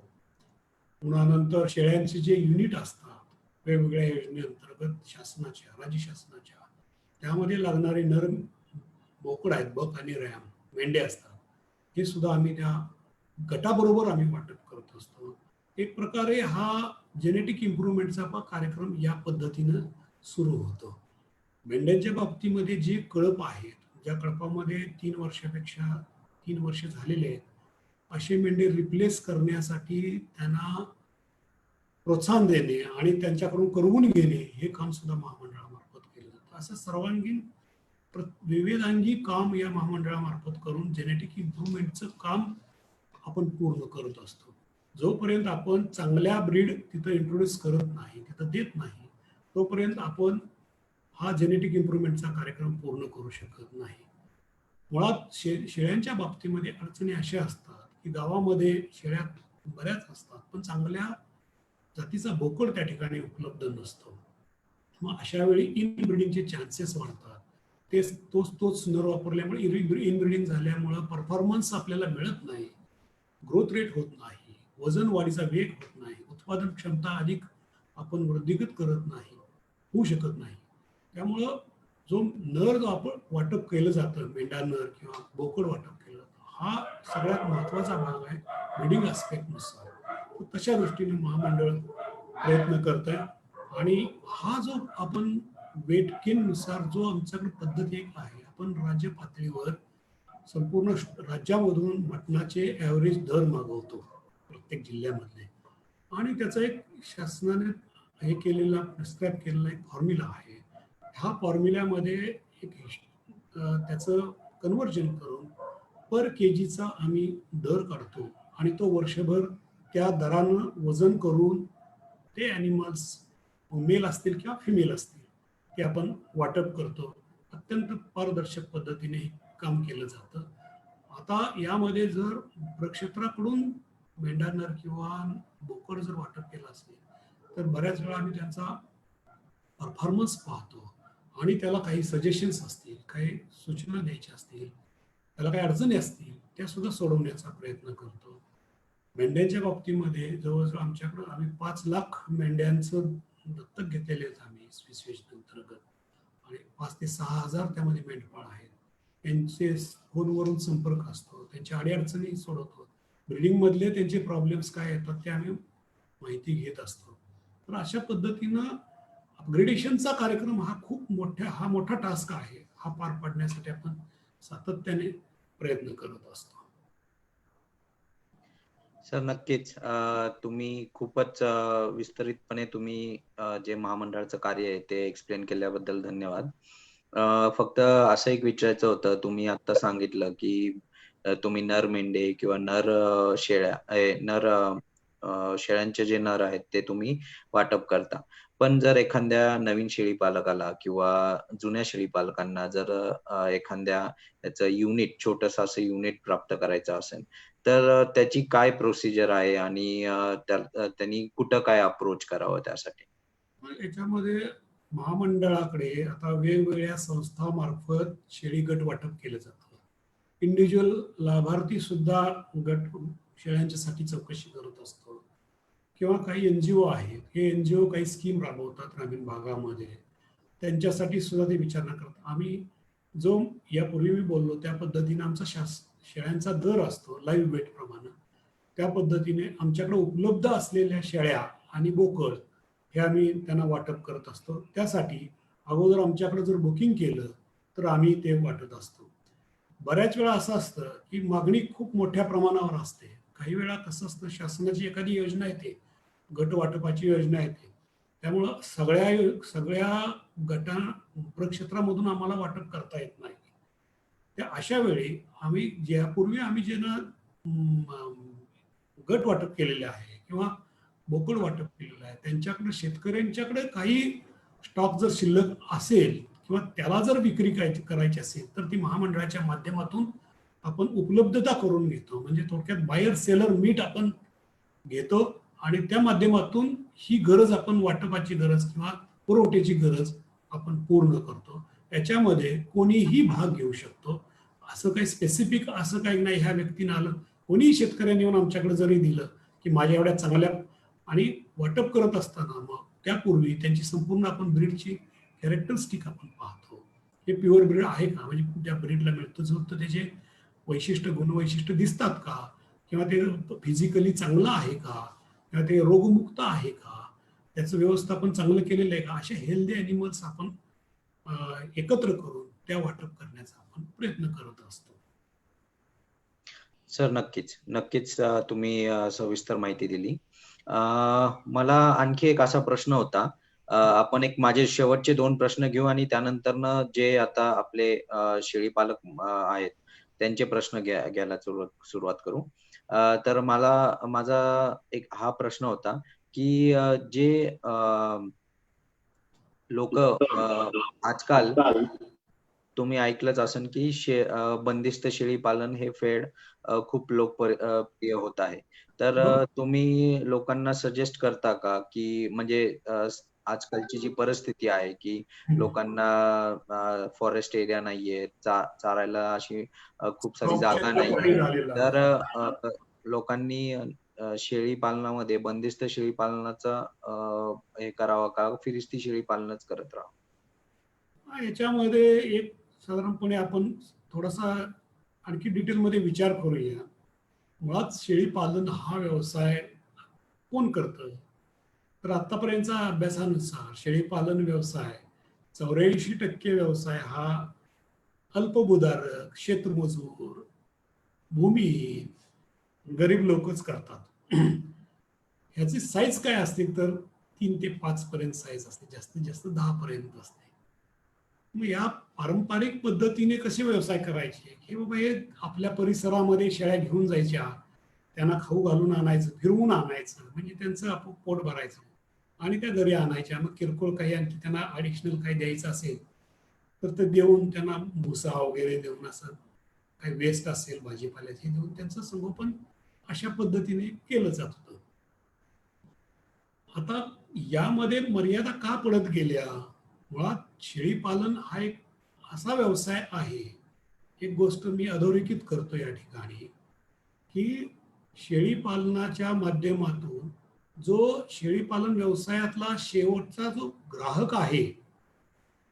पुन्हा नंतर शेळ्यांचे जे युनिट असतात वेगवेगळ्या योजनेअंतर्गत शासनाच्या, राज्य शासनाच्या, त्यामध्ये लागणारे नर बोकड आहेत, बक आणि रॅम मेंढे असतात, हे सुद्धा आम्ही त्या गटाबरोबर आम्ही वाटप करत असतो. एक प्रकारे हा जेनेटिक इम्प्रुव्हमेंटचा कार्यक्रम या पद्धतीनं सुरू होतो. मेंढ्यांच्या बाबतीमध्ये जे कळप आहेत, ज्या कळपामध्ये 3 वर्ष झालेले आहेत, असे मेंढे रिप्लेस करण्यासाठी त्यांना प्रोत्साहन देणे आणि त्यांच्याकडून करवून घेणे हे काम सुद्धा महामंडळामार्फत केलं जातं. असं सर्वांगीण विविधांगी काम या महामंडळामार्फत करून जेनेटिक इम्प्रुव्हमेंटचं काम आपण पूर्ण करत असतो. जोपर्यंत आपण चांगल्या ब्रीड तिथं इंट्रोड्यूस करत नाही, तिथं देत नाही, तोपर्यंत आपण हा जेनेटिक इम्प्रुव्हमेंटचा कार्यक्रम पूर्ण करू शकत नाही. मुळात शेळ्यांच्या बाबतीमध्ये अडचणी अशा असतात की गावामध्ये शेळ्या बऱ्याच असतात पण चांगल्या जातीचा बोकड त्या ठिकाणी उपलब्ध नसतो. मग अशा वेळी इनब्रीडिंगचे चान्सेस वाढतात. तोच नर वापरल्यामुळे इनब्रीडिंग झाल्यामुळं परफॉर्मन्स आपल्याला मिळत नाही, ग्रोथ रेट होत नाही, वजन वाढीचा वेग होत नाही, उत्पादन क्षमता अधिक आपण वृद्धिगत करत नाही, होऊ शकत नाही. त्यामुळं जो नर जो आपण वाटप केलं जातं, मेंढा नर किंवा बोकड वाटप केलं जातं, हा सगळ्यात महत्त्वाचा भाग आहे ब्रीडिंग ॲस्पेक्टनुसार. तशा दृष्टीने महामंडळ प्रयत्न करत आहे आणि हा जो आपण वेटकिननुसार जो आमच्याकडे पद्धत एक आहे, आपण राज्य पातळीवर संपूर्ण राज्यामधून मटणाचे ॲव्हरेज दर मागवतो प्रत्येक जिल्ह्यामधले आणि त्याचा एक शासनाने हे केलेला प्रिस्क्राईब केलेला एक फॉर्म्युला आहे. ह्या फॉर्म्युल्यामध्ये एक त्याचं कन्व्हर्जन करून पर केजीचा आम्ही दर काढतो आणि तो वर्षभर त्या दरानं वजन करून ते ॲनिमल्स मेल असतील किंवा फिमेल असतील ते आपण वाटप करतो. अत्यंत पारदर्शक पद्धतीने हे काम केलं जातं. आता यामध्ये जर प्रक्षेत्राकडून मेंढा नर किंवा बोकड जर वाटप केलं असेल तर बऱ्याच वेळा आम्ही त्यांचा परफॉर्मन्स पाहतो आणि त्याला काही सजेशन्स असतील, काही सूचना द्यायच्या असतील, त्याला काही अडचणी असतील, त्या सुद्धा सोडवण्याचा प्रयत्न करतो. मेंढ्यांच्या बाबतीमध्ये जवळजवळ आमच्याकडं आम्ही 5 लाख मेंढ्यांचं दत्तक घेतलेले आहेत आम्ही स्विस योजने अंतर्गत, आणि 5 ते 6 हजार त्यामध्ये मेंढपाळ आहेत. त्यांचे फोनवरून संपर्क असतो, त्यांच्या अडीअडचणी सोडवतो, ब्रिडिंग मधले त्यांचे प्रॉब्लेम्स काय येतात ते आम्ही माहिती घेत असतो. तर अशा पद्धतीनं अपग्रेडेशनचा कार्यक्रम हा मोठा टास्क आहे. हा पार पाडण्यासाठी आपण सातत्याने प्रयत्न करत असतो. सर नक्कीच. तुम्ही खूपच विस्तरितपणे तुम्ही जे महामंडळाचं कार्य आहे ते एक्सप्लेन केल्याबद्दल धन्यवाद. फक्त असं एक विचारायचं होतं, तुम्ही आता सांगितलं की तुम्ही नर मेंढे किंवा नर शेळ्यांचे जे नर आहेत ते तुम्ही वाटप करता. पण जर एखाद्या नवीन शेळी पालकाला किंवा जुन्या शेळी पालकांना जर एखाद्या त्याचं युनिट, छोटंसं असं युनिट प्राप्त करायचं असेल, तर त्याची काय प्रोसिजर आहे आणि त्यांनी कुठं काय अप्रोच करावं त्यासाठी? मग याच्यामध्ये महामंडळाकडे आता वेगवेगळ्या संस्थामार्फत शेळी गट वाटप केलं जातं. इंडिव्हिज्युअल लाभार्थी सुद्धा गट शेळ्यांच्यासाठी चौकशी करत असतो, किंवा काही एनजीओ आहेत. हे एनजीओ काही स्कीम राबवतात ग्रामीण भागामध्ये, त्यांच्यासाठी सुद्धा ते विचारणा करतात. आम्ही जो यापूर्वी मी बोललो त्या पद्धतीने आमचा शेळ्यांचा दर असतो लाईव्ह वेट प्रमाणे. त्या पद्धतीने आमच्याकडे उपलब्ध असलेल्या शेळ्या आणि बोकड हे आम्ही त्यांना वाटप करत असतो. त्यासाठी अगोदर आमच्याकडे जर बुकिंग केलं तर आम्ही ते वाटत असतो. बऱ्याच वेळा असं असतं की मागणी खूप मोठ्या प्रमाणावर असते. काही वेळा कसं असतं, शासनाची एखादी योजना येते, गट वाटपाची योजना येते, त्यामुळं सगळ्या गटा प्रक्षेत्रामधून आम्हाला वाटप करता येत नाही. त्या अशा वेळी आम्ही यापूर्वी आम्ही जे ना गट वाटप केलेले आहे किंवा बोकड वाटप केलेलं आहे, त्यांच्याकडे शेतकऱ्यांच्याकडे काही स्टॉक जर शिल्लक असेल किंवा त्याला जर विक्री करायची असेल तर ती महामंडळाच्या माध्यमातून आपण उपलब्धता करून घेतो. म्हणजे थोडक्यात बायर सेलर मीट आपण घेतो आणि त्या माध्यमातून ही गरज आपण वाटपाची गरज किंवा पुरवठ्याची गरज आपण पूर्ण करतो. याच्यामध्ये कोणीही भाग घेऊ शकतो. असं काही स्पेसिफिक असं काही नाही, ह्या व्यक्तीनं आलं, कोणीही शेतकऱ्यांनी येऊन आमच्याकडे जरी दिलं की माझ्या एवढ्या चांगल्या, आणि वाटप करत असताना मग त्यापूर्वी त्यांची संपूर्ण आपण ब्रीडची कॅरेक्टरिस्टिक आपण पाहतो. हे प्युअर ब्रीड आहे का, म्हणजे त्या ब्रीडला मिळतं जुळतं त्याचे वैशिष्ट्य गुणवैशिष्ट्य दिसतात का, किंवा ते फिजिकली चांगलं आहे का, किंवा ते रोगमुक्त आहे का, त्याचं व्यवस्थापन चांगलं केलेलं आहे का, अशा हेल्दी ॲनिमल्स आपण एकत्र करून त्या वाटप करण्याचा आपण प्रयत्न करत असतो. सर नक्कीच. नक्कीच तुम्ही सविस्तर माहिती दिली. मला आणखी एक असा प्रश्न होता. आपण एक माझे शेवटचे 2 प्रश्न घेऊ आणि त्यानंतरनं जे आता आपले शेळी पालक आहेत, त्यांचे प्रश्न घ्यायला सुरुवात करू. तर माझा एक हा प्रश्न होता, की जे आजकाल तुम्ही ऐकलंच असेल की बंदिस्त शेळी पालन हे फेड खूप लोकप्रिय होत आहे. तर तुम्ही लोकांना सजेस्ट करता का, की म्हणजे आजकालची जी परिस्थिती आहे की लोकांना फॉरेस्ट एरिया नाहीये, चारायला अशी खूप सारी जागा नाहीये. तर लोकांनी शेळी पालनामध्ये बंदिस्त शेळी पालनाचा हे करावं का, फिरिस्ती शेळी पालनच करत राहावं? याच्यामध्ये एक साधारणपणे आपण थोडासा आणखी डिटेलमध्ये विचार करूया. मुळात शेळी पालन हा व्यवसाय कोण करतं, तर आतापर्यंतच्या अभ्यासानुसार शेळी पालन व्यवसाय 84% व्यवसाय हा अल्पभूधारक, शेतमजूर, भूमिहीन, गरीब लोकच करतात. ह्याची साईज काय असते तर 3 ते 5 पर्यंत साईज असते, जास्तीत जास्त 10 पर्यंत असते. मग या पारंपरिक पद्धतीने कसे व्यवसाय करायचे, की बाबा हे आपल्या परिसरामध्ये शेळ्या घेऊन जायच्या, त्यांना खाऊ घालून आणायचं, फिरवून आणायचं, म्हणजे त्यांचं आपण पोट भरायचं आणि त्या घरी आणायच्या. मग किरकोळ काही आणखी त्यांना ॲडिशनल काही द्यायचं असेल तर ते देऊन, त्यांना भुसा वगैरे देऊन, असं काही वेस्ट असेल भाजीपाल्याचे देऊन त्यांचं संगोपन अशा पद्धतीने केलं जात होतं. आता यामध्ये मर्यादा का पडत गेल्या? मुळात शेळी पालन हा एक असा व्यवसाय आहे, एक गोष्ट मी अधोरेखित करतो या ठिकाणी, की शेळी पालनाच्या माध्यमातून जो शेळी पालन व्यवसायातला शेवटचा जो ग्राहक आहे,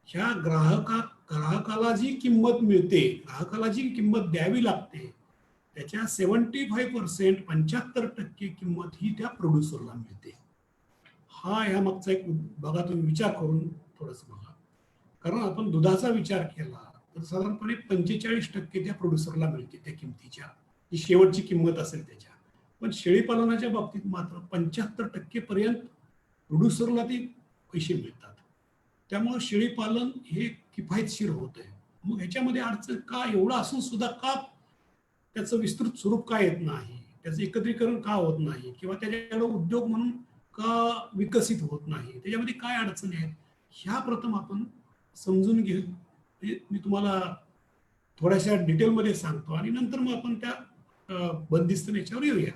ह्या ग्राहकाला जी किंमत मिळते, ग्राहकाला जी किंमत द्यावी लागते, त्याच्या 75% 75% किंमत ही त्या प्रोड्युसरला मिळते. हा ह्या मागचा एक बघा, तुम्ही विचार करून थोडस बघा. कारण आपण दुधाचा विचार केला तर साधारणपणे 45% त्या प्रोड्युसरला मिळते त्या किमतीच्या, जी शेवटची किंमत असेल त्याच्या. पण शेळीपालनाच्या बाबतीत मात्र 75% पर्यंत प्रोड्युसरला ते पैसे मिळतात. त्यामुळे शेळीपालन हे किफायतशीर होत आहे. मग ह्याच्यामध्ये अडचण का, एवढं असून सुद्धा का त्याचं विस्तृत स्वरूप का येत नाही, त्याचं एकत्रीकरण का होत नाही, किंवा त्याच्याकडे उद्योग म्हणून का विकसित होत नाही, त्याच्यामध्ये काय अडचणी आहेत, ह्या प्रथम आपण समजून घेऊ. मी तुम्हाला थोड्याशा डिटेलमध्ये सांगतो आणि नंतर मग आपण त्या बंदिस्त याच्यावर येऊया.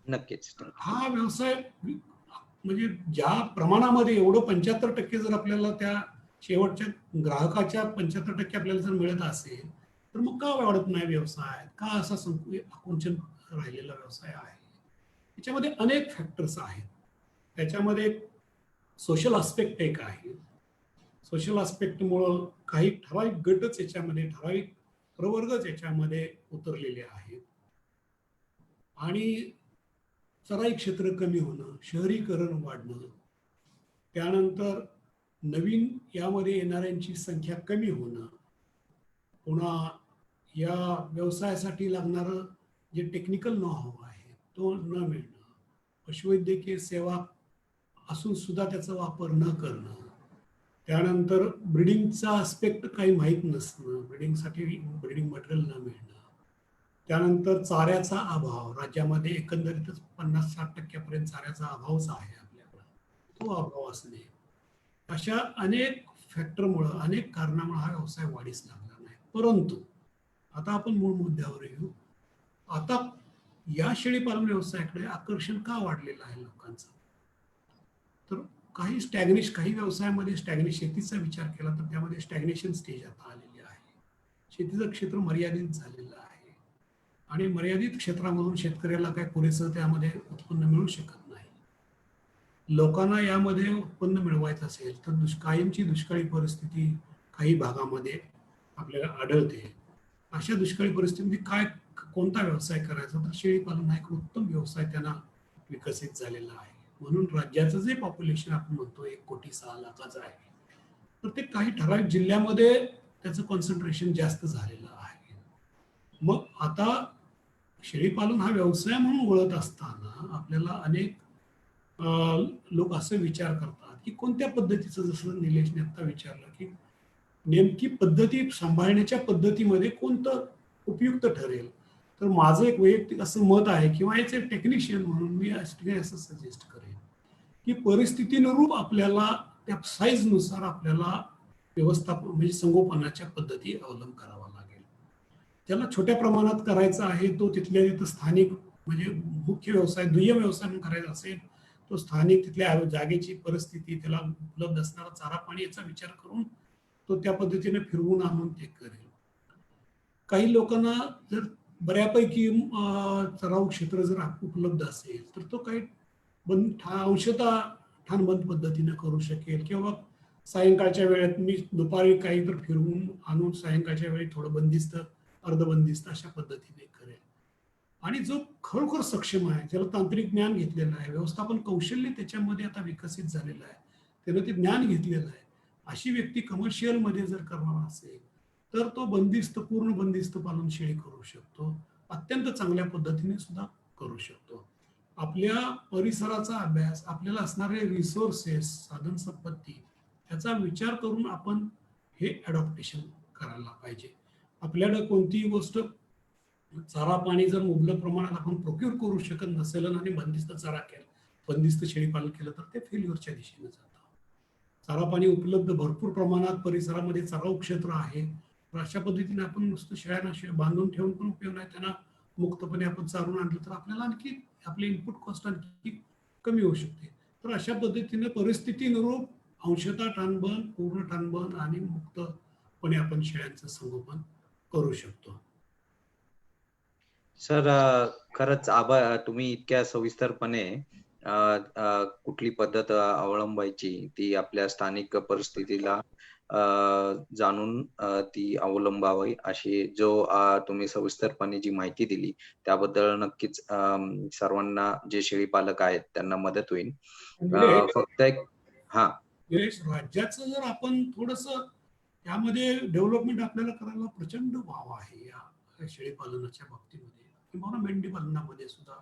नक्कीच. हा व्यवसाय म्हणजे ज्या प्रमाणामध्ये एवढं 75% जर आपल्याला त्या शेवटच्या ग्राहकाच्या 75% आपल्याला जर मिळत असेल, तर मग का वाढत नाही व्यवसाय, का असा आकुंचन राहिलेला व्यवसाय आहे? याच्यामध्ये अनेक फॅक्टर्स आहेत. त्याच्यामध्ये सोशल आस्पेक्ट एक आहे. सोशल आस्पेक्टमुळं काही ठराविक गटच याच्यामध्ये, ठराविक प्रवर्गच याच्यामध्ये उतरलेले आहेत. आणि चराई क्षेत्र कमी होणं, शहरीकरण वाढणं, त्यानंतर नवीन यामध्ये येणाऱ्यांची संख्या कमी होणं, पुन्हा या व्यवसायासाठी लागणारं जे टेक्निकल नॉ-हाव आहे तो न मिळणं, पशुवैद्यकीय सेवा असून सुद्धा त्याचा वापर न करणं, त्यानंतर ब्रिडिंगचा आस्पेक्ट काही माहीत नसणं, ब्रिडिंगसाठी ब्रिडिंग मटेरियल न मिळणं, त्यानंतर चाऱ्याचा अभाव, राज्यामध्ये एकंदरीतच 50-60% चाऱ्याचा अभावच आहे आपल्याकडं, तो अभाव असणे, अशा अनेक फॅक्टरमुळं, अनेक कारणामुळे हा व्यवसाय वाढीस लागला नाही. परंतु आता आपण मूळ मुद्द्यावर येऊ. आता या शेळीपालन व्यवसायाकडे आकर्षण का वाढलेलं आहे लोकांचं? तर काही व्यवसायामध्ये शेतीचा विचार केला तर त्यामध्ये स्टॅग्नेशन स्टेज आता आलेली आहे. शेतीचं क्षेत्र मर्यादित झालेलं आहे आणि मर्यादित क्षेत्रामधून शेतकऱ्याला काय पुरेसं त्यामध्ये उत्पन्न मिळू शकत नाही. लोकांना यामध्ये उत्पन्न मिळवायचं असेल तर कायमची दुष्काळी परिस्थिती काही भागामध्ये आपल्याला आढळते. अशा दुष्काळी परिस्थितीमध्ये कोणता व्यवसाय करायचा, तर शेळीपालन हा एक उत्तम व्यवसाय त्यांना विकसित झालेला आहे. म्हणून राज्याचं जे पॉप्युलेशन आपण म्हणतो 1,06,00,000 आहे, तर ते काही ठराविक जिल्ह्यामध्ये त्याचं कॉन्सन्ट्रेशन जास्त झालेलं आहे. मग आता शेळीपालन हा व्यवसाय म्हणून ओळखत असताना आपल्याला अनेक लोक असे विचार करतात की कोणत्या पद्धतीचं, जसं निलेशने आता विचारलं की नेमकी पद्धती सांभाळण्याच्या पद्धतीमध्ये कोणतं उपयुक्त ठरेल, तर माझं एक वैयक्तिक असं मत आहे किंवा याचे टेक्निशियन म्हणून मी असं सजेस्ट करेन की परिस्थितीनुरूप आपल्याला त्या साईजनुसार आपल्याला व्यवस्थापन म्हणजे संगोपनाच्या पद्धती अवलंब करावा लागेल. ज्याला छोट्या प्रमाणात करायचं आहे तो तिथल्या तिथं स्थानिक म्हणजे मुख्य व्यवसाय, दुय्यम व्यवसाय म्हणून करायचा असेल तो स्थानिक तिथल्या जागेची परिस्थिती, त्याला उपलब्ध असणारा चारा पाणी याचा विचार करून तो त्या पद्धतीने फिरवून आणून ते करेल. काही लोकांना जर बऱ्यापैकी चराऊ क्षेत्र जर उपलब्ध असेल तर तो काही अंशतः ठाणबंद पद्धतीने करू शकेल किंवा सायंकाळच्या वेळेत मी दुपारी काही तर फिरवून आणून सायंकाळच्या वेळी थोडं बंदिस्त, अर्धबंदिस्त अशा पद्धतीने करेल. आणि जो खरोखर सक्षम आहे, ज्याला तांत्रिक ज्ञान घेतलेलं आहे, व्यवस्थापन कौशल्य त्याच्यामध्ये आता विकसित झालेलं आहे, त्यानं ते ज्ञान घेतलेलं आहे, अशी व्यक्ती कमर्शियल मध्ये जर करणार असेल तर तो पूर्ण बंदिस्त पालन शेळी करू शकतो, अत्यंत चांगल्या पद्धतीने सुद्धा करू शकतो. आपल्या परिसराचा अभ्यास, आपल्याला असणारे रिसोर्सेस, साधन संपत्ती याचा विचार करून आपण हे अडॉप्टेशन करायला पाहिजे. आपल्याला कोणतीही गोष्ट चारा पाणी जर मुबलक प्रमाणात आपण प्रोक्यूर करू शकत नसेल आणि बंदिस्त चारा केला, बंदिस्त शेळीपालन केलं तर ते फेल्युअरच्या दिशेने जातं. चारा पाणी उपलब्ध भरपूर प्रमाणात परिसरामध्ये चराऊ क्षेत्र आहे, तर अशा पद्धतीने आपण नुसतं शेळ्यांना बांधून ठेवून पण उपयोग नाही, त्यांना मुक्तपणे आपण चारून आणलं तर आपल्याला आणखी आपली इनपुट कॉस्ट आणखी कमी होऊ शकते. तर अशा पद्धतीने परिस्थितीनुरूप अंशतः ठाणबंद, पूर्ण ठाणबंद आणि मुक्तपणे आपण शेळ्यांचं संगोपन करू शकतो. सर खरंच आभार. तुम्ही इतक्या सविस्तरपणे कुठली पद्धत अवलंबायची ती आपल्या स्थानिक परिस्थितीला जाणून ती अवलंबावी अशी जो तुम्ही सविस्तरपणे जी माहिती दिली त्याबद्दल नक्कीच सर्वांना जे शेळी पालक आहेत त्यांना मदत होईल. निलेश, फक्त एक हा राज्याचं जर आपण थोडस त्यामध्ये डेव्हलपमेंट आपल्याला करायला प्रचंड वाव आहे या शेळी पालनाच्या बाबतीमध्ये किंवा मेंढी पालनामध्ये सुद्धा.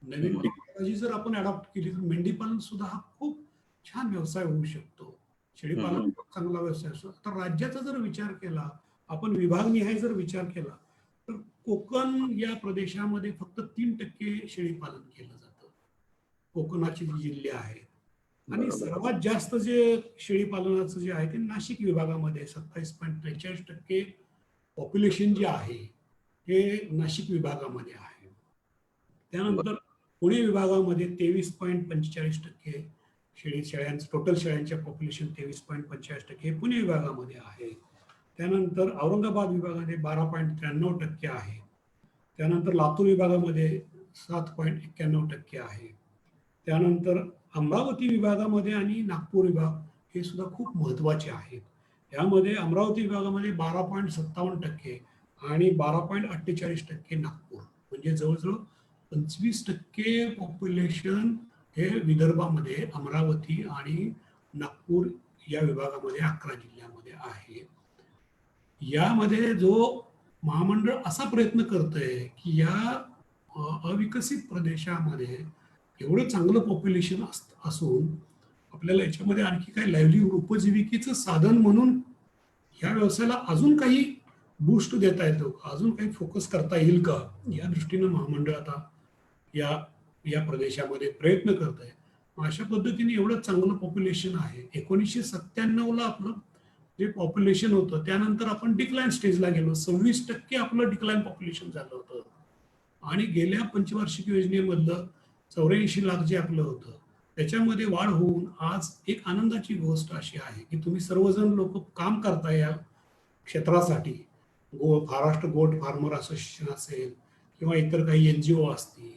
नवीन टेक्नॉलॉजी जर आपण अडॉप्ट केली तर मेंढी पालन सुद्धा हा खूप छान व्यवसाय होऊ शकतो. शेळी पालन खूप चांगला व्यवसाय असतो. तर राज्याचा जर विचार केला, आपण विभागनिहाय जर विचार केला तर कोकण या प्रदेशामध्ये फक्त 3% शेळी पालन केलं जातं. कोकणाचे जे जिल्हे आहेत आणि बरोबर. सर्वात जास्त जे शेळी पालनाचं जे आहे ते नाशिक विभागामध्ये 27.43% पॉप्युलेशन जे आहे हे नाशिक विभागामध्ये आहे. त्यानंतर पुणे विभागामध्ये 23.45% शेळ्यांचं टोटल शेळ्यांच्या पॉप्युलेशन 23.45% हे पुणे विभागामध्ये आहे. त्यानंतर औरंगाबाद विभागामध्ये 12.93% आहे. त्यानंतर लातूर विभागामध्ये 7.91% आहे. त्यानंतर अमरावती विभागामध्ये आणि नागपूर विभाग हे सुद्धा खूप महत्वाचे आहेत. यामध्ये अमरावती विभागामध्ये 12.57% आणि 12.48% नागपूर, म्हणजे जवळजवळ 25% पॉप्युलेशन हे विदर्भामध्ये अमरावती आणि नागपूर या विभागामध्ये 11 जिल्ह्यामध्ये आहे. यामध्ये जो महामंडळ असा प्रयत्न करतंय की या अविकसित प्रदेशामध्ये एवढं चांगलं पॉप्युलेशन असून आपल्याला याच्यामध्ये आणखी काही लाईव्हलीहूड उपजीविकेचं साधन म्हणून ह्या व्यवसायाला अजून काही बूस्ट देता येतो का, अजून काही फोकस करता येईल का, या दृष्टीनं महामंडळ आता या या प्रदेशामध्ये प्रयत्न करत आहे. अशा पद्धतीने एवढं चांगलं पॉप्युलेशन आहे. 1997ला आपलं जे पॉप्युलेशन होतं त्यानंतर आपण डिक्लाइन स्टेजला गेलो. 26% आपलं डिक्लाइन पॉप्युलेशन झालं होतं आणि गेल्या पंचवार्षिक योजनेमधलं 84 लाख जे आपलं होतं त्याच्यामध्ये वाढ होऊन आज एक आनंदाची गोष्ट अशी आहे की तुम्ही सर्वजण लोक काम करता या क्षेत्रासाठी. महाराष्ट्र गोट फार्मर असोसिएशन असेल किंवा इतर काही NGO असतील,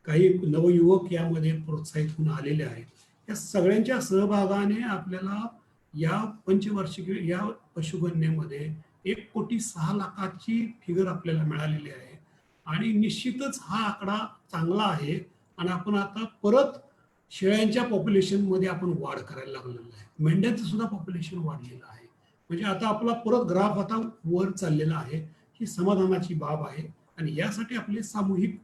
काही नवयुवक यामध्ये प्रोत्साहित होऊन आलेले आहेत. या सगळ्यांच्या सहभागाने आपल्याला या पंचवार्षिक या पशुगणनेमध्ये 1,06,00,000ची फिगर आपल्याला मिळालेली आहे आणि निश्चितच हा आकडा चांगला आहे आणि आपण आता परत शेळ्यांच्या पॉप्युलेशन मध्ये आपण वाढ करायला लागलेलो आहे. मेंढ्यांचं सुद्धा पॉप्युलेशन वाढलेलं आहे. म्हणजे आता आपला परत ग्राफ आता वर चाललेला आहे. ही समाधानाची बाब आहे आणि यासाठी आपले सामूहिक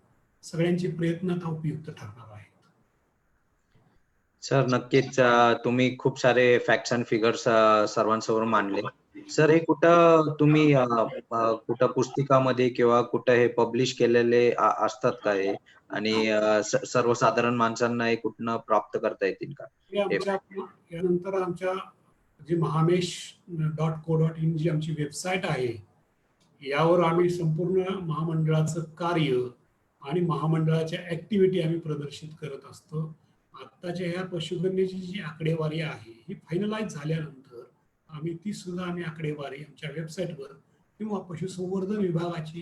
सगळ्यांचे प्रयत्न आता उपयुक्त ठरणार आहेत. सर नक्कीच तुम्ही खूप सारे फॅक्ट्स अँड फिगर्स सर्वांसमोर मांडले. सर हे कुठं तुम्ही कुठं पुस्तिकामध्ये किंवा कुठं हे पब्लिश केलेले असतात का हे, आणि सर्वसाधारण माणसांना हे कुठनं प्राप्त करता येतील का? यानंतर आमच्या जे mahamesh.co.in जी आमची वेबसाईट आहे यावर आम्ही संपूर्ण महामंडळाचं कार्य आणि महामंडळाच्या ऍक्टिव्हिटी आम्ही प्रदर्शित करत असतो. आत्ताच्या ह्या पशुगणनेची जी आकडेवारी आहे ही फायनलाइज झाल्यानंतर आम्ही ती सुद्धा आकडेवारी आमच्या वेबसाईटवर किंवा पशुसंवर्धन विभागाची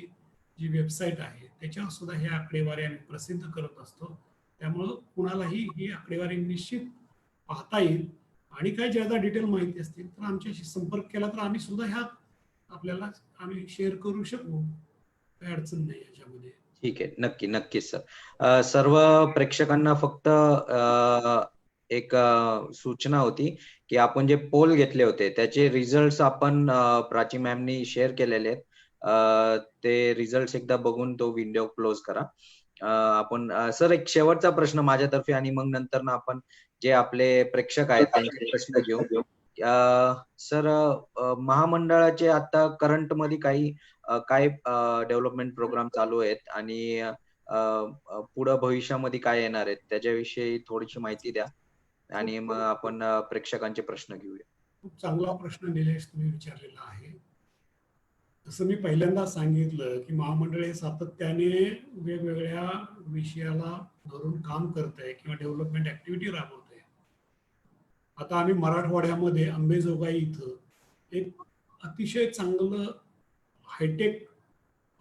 जी वेबसाईट आहे त्याच्यावर सुद्धा ह्या आकडेवारी आम्ही प्रसिद्ध करत असतो. त्यामुळं कुणालाही ही आकडेवारी निश्चित पाहता येईल आणि काही ज्यादा डिटेल माहिती असतील तर आमच्याशी संपर्क केला तर आम्ही सुद्धा ह्या आपल्याला आम्ही शेअर करू शकू. काही अडचण नाही याच्यामध्ये. ठीक आहे, नक्कीच सर. सर्व प्रेक्षकांना फक्त एक सूचना होती की आपण जे पोल घेतले होते त्याचे रिझल्ट आपण प्राची मॅमनी शेअर केलेले आहेत. ते रिझल्ट एकदा बघून तो विंडो क्लोज करा. आपण सर एक शेवटचा प्रश्न माझ्यातर्फे आणि मग नंतर ना आपण जे आपले प्रेक्षक आहेत त्यांचे प्रश्न घेऊ. सर महामंडळाचे आता करंट मध्ये काय डेव्हलपमेंट प्रोग्राम चालू आहेत आणि पुढे भविष्यामध्ये काय येणार आहेत त्याच्याविषयी थोडीशी माहिती द्या आणि मग आपण प्रेक्षकांचे प्रश्न घेऊया. खूप चांगला प्रश्न निलेश तुम्ही विचारलेला आहे. जसं मी पहिल्यांदा सांगितलं की महामंडळ हे सातत्याने वेगवेगळ्या विषयाला धरून काम करत आहे किंवा डेव्हलपमेंट ऍक्टिव्हिटी राबवत आहे. आता आम्ही मराठवाड्यामध्ये अंबेजोगाई इथं एक अतिशय चांगलं हायटेक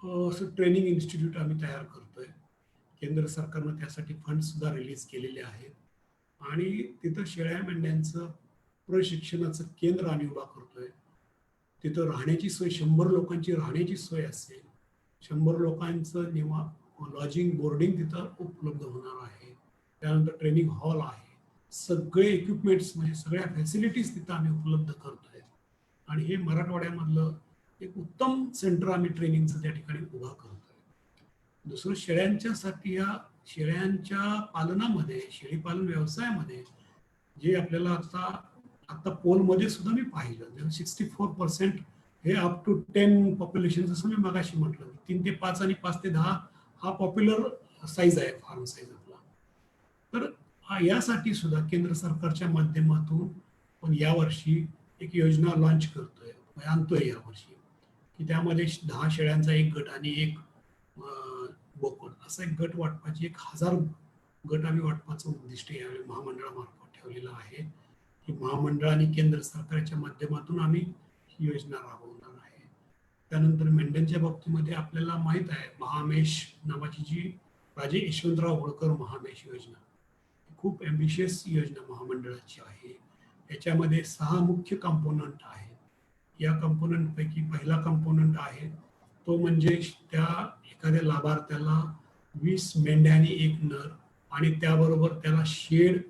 असं ट्रेनिंग इन्स्टिट्यूट आम्ही तयार करतोय. केंद्र सरकारनं त्यासाठी फंड सुद्धा रिलीज केलेले आहेत आणि तिथं शेळ्या मेंढ्यांचं प्रशिक्षणाचं केंद्र आम्ही उभा करतोय. तिथं राहण्याची सोय 100 लोकांची राहण्याची सोय असेल. 100 लोकांचं लॉजिंग बोर्डिंग तिथं उपलब्ध होणार आहे. त्यानंतर ट्रेनिंग हॉल आहे. सगळे इक्विपमेंट्स म्हणजे सगळ्या फॅसिलिटीज तिथं आम्ही उपलब्ध करतोय आणि हे मराठवाड्यामधलं एक उत्तम सेंटर आम्ही ट्रेनिंगचं त्या ठिकाणी उभा करतोय. दुसरं शेळ्यांच्यासाठी या शेळ्यांच्या पालनामध्ये शेळीपालन व्यवसायामध्ये जे आपल्याला आता पोलमध्ये सुद्धा मी पाहिलं 64% हे अप टू 10 पॉप्युलेशन, जसं मी मगाशी म्हटलं 3 ते 5 आणि 5 ते 10 हा पॉप्युलर साईज आहे फार्म साईज आपला. तर यासाठी सुद्धा केंद्र सरकारच्या माध्यमातून पण यावर्षी एक योजना लॉन्च करतोय आणतोय यावर्षी की त्यामध्ये 10 शेळ्यांचा एक गट आणि एक बोकड असा एक गट वाटपाची 1000 गट आम्ही वाटपाचं उद्दिष्ट यावेळी महामंडळामार्फत ठेवलेलं आहे की महामंडळ आणि केंद्र सरकारच्या माध्यमातून आम्ही ही योजना राबवणार आहे. त्यानंतर मेंढ्यांच्या बाबतीमध्ये आपल्याला माहित आहे महामेश नावाची जी राजे यशवंतराव होळकर महामेश योजना खूप ॲम्बिशियस योजना महामंडळाची आहे. याच्यामध्ये 6 मुख्य कंपोनंट आहेत. या कंपोनंटपैकी पहिला कंपोनंट आहे तो म्हणजे त्या एखाद्या लाभार्थ्याला 20 मेंढ्या आणि 1 नर आणि त्याबरोबर त्याला शेड,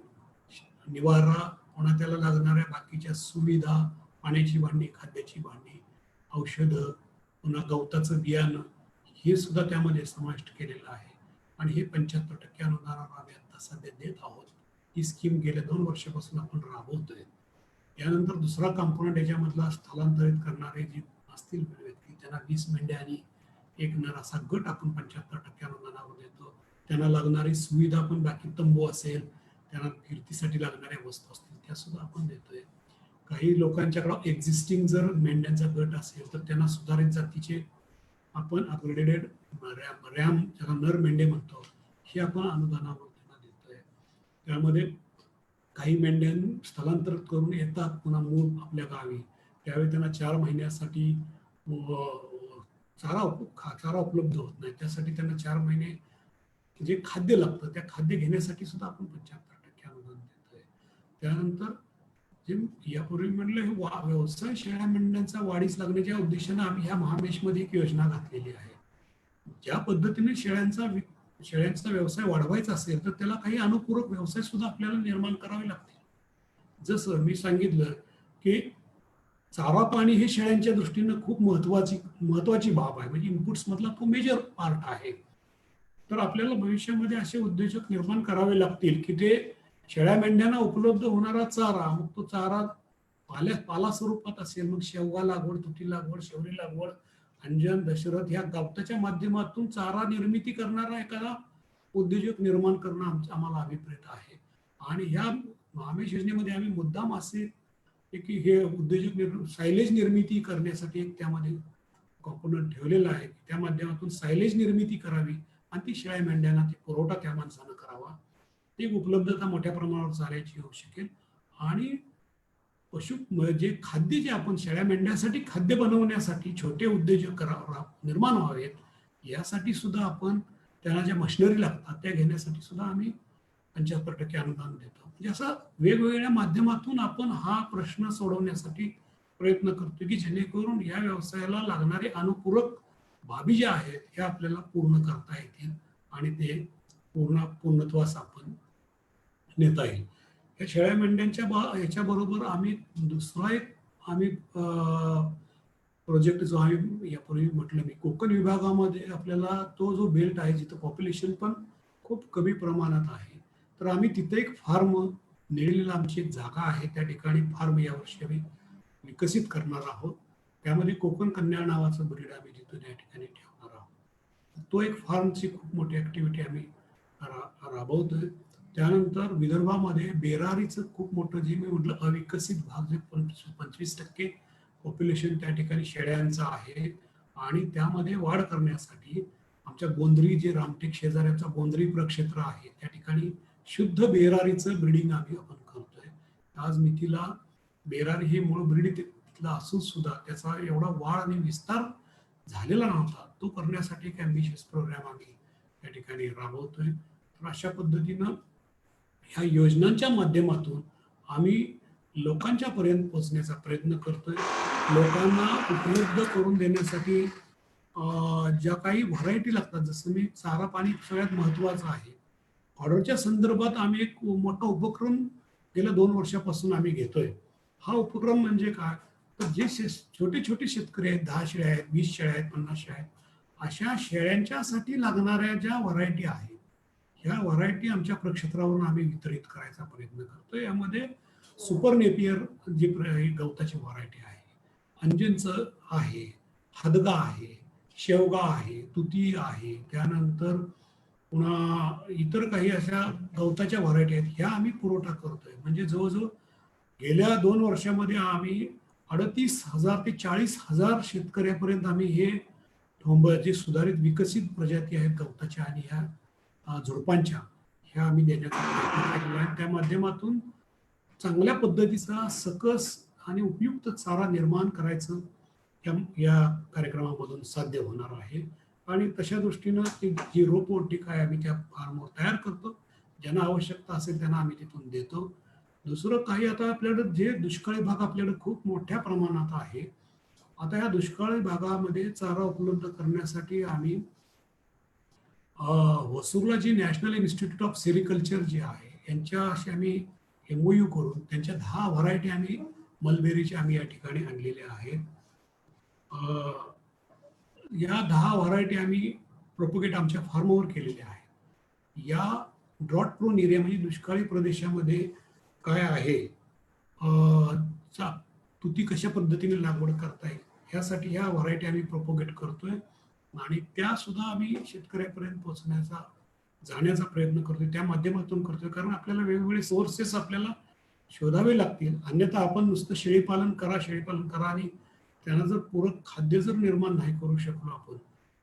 निवारा, पुन्हा त्याला लागणाऱ्या बाकीच्या सुविधा, पाण्याची भांडी, खाद्याची भांडी, औषधं, पुन्हा गवताचं बियाणं हे सुद्धा त्यामध्ये समाविष्ट केलेलं आहे आणि हे 75% अनुदानावर आम्ही आता सध्या देत आहोत. ही स्कीम गेल्या 2 वर्षापासून आपण राबवतोय. यानंतर दुसरा कंपोनंट याच्यामधला स्थलांतरित करणारे जे असतील व्यक्ती त्यांना 20 मेंढ्या आणि 1 नर असा गट आपण 75% अनुदानावर देतो. त्यांना लागणारी सुविधा पण बाकी तंबू असेल, त्यांना फिरतीसाठी लागणाऱ्या वस्तू असतील त्या सुद्धा आपण देतोय. काही लोकांच्याकडे एक्झिस्टिंग जर मेंढ्यांचा गट असेल तर त्यांना सुधारित जातीचे आपण अपग्रेडेड रॅम ज्याला नर मेंढे म्हणतो हे आपण अनुदानावर त्यांना देतोय. त्यामध्ये काही मेंढ्यां स्थलांतरित करून येतात पुन्हा मूळ आपल्या गावी, त्यावेळी त्यांना 4 महिन्यासाठी चारा उपलब्ध होत नाही. त्यासाठी त्यांना 4 महिने जे खाद्य लागतं त्या खाद्य घेण्यासाठी सुद्धा आपण 75% अनुदान देतोय. त्यानंतर जे यापूर्वी म्हणलं हे व्यवसाय शेळ्या मेंढ्यांचा वाढीस लागण्याच्या उद्देशानं आम्ही ह्या महामेशमध्ये एक योजना घातलेली आहे. ज्या पद्धतीने शेळ्यांचा व्यवसाय वाढवायचा असेल तर त्याला काही अनुपूरक व्यवसाय सुद्धा आपल्याला निर्माण करावे लागतील. जसं मी सांगितलं की चारा पाणी हे शेळ्यांच्या दृष्टीनं खूप महत्वाची बाब आहे, म्हणजे इनपुट्स मधला तो मेजर पार्ट आहे. तर आपल्याला भविष्यामध्ये असे उद्योजक निर्माण करावे लागतील की ते शेळ्या मेंढ्यांना उपलब्ध होणारा चारा, मग तो चारा पाला स्वरूपात असेल, मग शेवगा लागवड, तुटी लागवड, शेवरी लागवड, अंजन, दशरथ ह्या गवताच्या माध्यमातून चारा निर्मिती करणारा एखादा उद्योजक निर्माण करणं आम्हाला अभिप्रेत आहे. आणि ह्या महामेश योजनेमध्ये आम्ही मुद्दाम असे की हे उद्योजक सायलेज निर्मिती करण्यासाठी एक त्यामध्ये कॉम्पोनंट ठेवलेला आहे. त्या माध्यमातून सायलेज निर्मिती करावी आणि ती शेळ्या मेंढ्यांना ती पुरवठा त्या माणसानं करावा. ती उपलब्धता मोठ्या प्रमाणावर चालायची होऊ शकेल आणि जे खाद्य जे आपण शेळ्या मेंढ्यासाठी खाद्य बनवण्यासाठी छोटे उद्योजक निर्माण व्हावेत यासाठी सुद्धा आपण त्यांना ज्या मशिनरी लागतात त्या घेण्यासाठी सुद्धा आम्ही 75% अनुदान देतो. म्हणजे असं वेगवेगळ्या माध्यमातून आपण हा प्रश्न सोडवण्यासाठी प्रयत्न करतो की जेणेकरून या व्यवसायाला लागणारे अनुपूरक बाबी ज्या आहेत ह्या आपल्याला पूर्ण करता येतील आणि ते पूर्णत्वास आपण नेता येईल. या शेळ्या मेंढ्यांच्या ह्याच्याबरोबर आम्ही दुसरा एक प्रोजेक्ट जो आम्ही यापूर्वी म्हटलं मी कोकण विभागामध्ये आपल्याला तो जो बेल्ट आहे जिथं पॉप्युलेशन पण खूप कमी प्रमाणात आहे, तर आम्ही तिथे एक फार्म निळलेला आमची एक जागा आहे, त्या ठिकाणी फार्म यावर्षी आम्ही विकसित करणार आहोत. त्यामध्ये कोकण कन्या नावाचं ब्रीड आम्ही तिथून या ठिकाणी ठेवणार आहोत. तो एक फार्मची खूप मोठी ऍक्टिव्हिटी आम्ही राबवतोय. त्यानंतर विदर्भामध्ये बेरारीचं खूप मोठं जे मी म्हटलं अविकसित भाग जे 25% पॉप्युलेशन त्या ठिकाणी शेळ्यांचं आहे आणि त्यामध्ये वाढ करण्यासाठी आमच्या गोंधळी जे रामटेक शेजाऱ्याचा गोंधळी प्रक्षेत्र आहे त्या ठिकाणी शुद्ध बेरारीचं ब्रीडिंग आम्ही आपण करतोय. आज मितीला बेरारी हे मूळ ब्रीड तिथलं असून सुद्धा त्याचा एवढा वाढ आणि विस्तार झालेला नव्हता, तो करण्यासाठी एक ॲम्बिशियस प्रोग्राम आम्ही या ठिकाणी राबवतोय. तर अशा पद्धतीनं ह्या योजनांच्या माध्यमातून आम्ही लोकांच्या पर्यंत पोहोचण्याचा प्रयत्न करतोय. लोकांना उपलब्ध करून देण्यासाठी ज्या काही व्हरायटी लागतात, जसं मी चारा पाणी सगळ्यात महत्त्वाचं आहे. ऑर्डरच्या संदर्भात आम्ही एक मोठा उपक्रम गेल्या 2 वर्षापासून आम्ही घेतोय. हा उपक्रम म्हणजे काय, तर जे छोटे छोटे शेतकरी आहेत, 10 शेळ्या आहेत, 20 शेळ्या आहेत, 50 शेळ्या आहेत, अशा शेळ्यांच्यासाठी लागणाऱ्या ज्या व्हरायटी आहेत, ह्या व्हरायटी आमच्या प्रक्षेत्रावरून आम्ही वितरित करायचा प्रयत्न करतोय. यामध्ये सुपर नेपियर जी गवताची व्हरायटी आहे, अंजनचं आहे, हदगा आहे, शेवगा आहे, तुती आहे, त्यानंतर पुन्हा इतर काही अशा गवताच्या व्हरायटी आहेत, ह्या आम्ही पुरवठा करतोय. म्हणजे जवळजवळ गेल्या 2 वर्षामध्ये आम्ही 38,000 ते 40,000 शेतकऱ्यापर्यंत आम्ही हे जे सुधारित विकसित प्रजाती आहेत गवताच्या आणि ह्या झुडपांच्या, ह्या आम्ही देण्याचा प्रयत्न केलेला आहे. त्या माध्यमातून चांगल्या पद्धतीचा सकस आणि उपयुक्त चारा निर्माण करायचं या कार्यक्रमामधून साध्य होणार आहे. आणि तशा दृष्टीनं ती जी रोपवाटिका आहे आम्ही त्या फार्मवर तयार करतो. ज्यांना आवश्यकता असेल त्यांना आम्ही तिथून देतो. दुसरं काही, आता आपल्याकडे जे दुष्काळी भाग आपल्याकडे खूप मोठ्या प्रमाणात आहे, आता या दुष्काळी भागामध्ये चारा उपलब्ध करण्यासाठी आम्ही वसुरला जी नॅशनल इन्स्टिट्यूट ऑफ सेरिकल्चर जे आहे यांच्याशी आम्ही MOU करून त्यांच्या 10 व्हरायटी आम्ही मलबेरीच्या आम्ही या ठिकाणी आणलेल्या आहेत. या 10 व्हरायटी आम्ही प्रोपोगेट आमच्या फार्मवर केलेल्या आहेत. या ड्रॉट प्रोन एरिया म्हणजे दुष्काळी प्रदेशामध्ये काय आहे, तुती कशा पद्धतीने लागवड करता येईल, ह्यासाठी ह्या व्हरायटी आम्ही प्रोपोगेट करतोय आणि त्या सुद्धा आम्ही शेतकऱ्यापर्यंत पोहोचण्याचा जाण्याचा प्रयत्न करतोय, त्या माध्यमातून करतोय. कारण आपल्याला वेगवेगळे सोर्सेस आपल्याला शोधावे लागतील, अन्यथा आपण नुसतं शेळीपालन करा आणि त्यांना जर पूरक खाद्य जर निर्माण नाही करू शकलो आपण,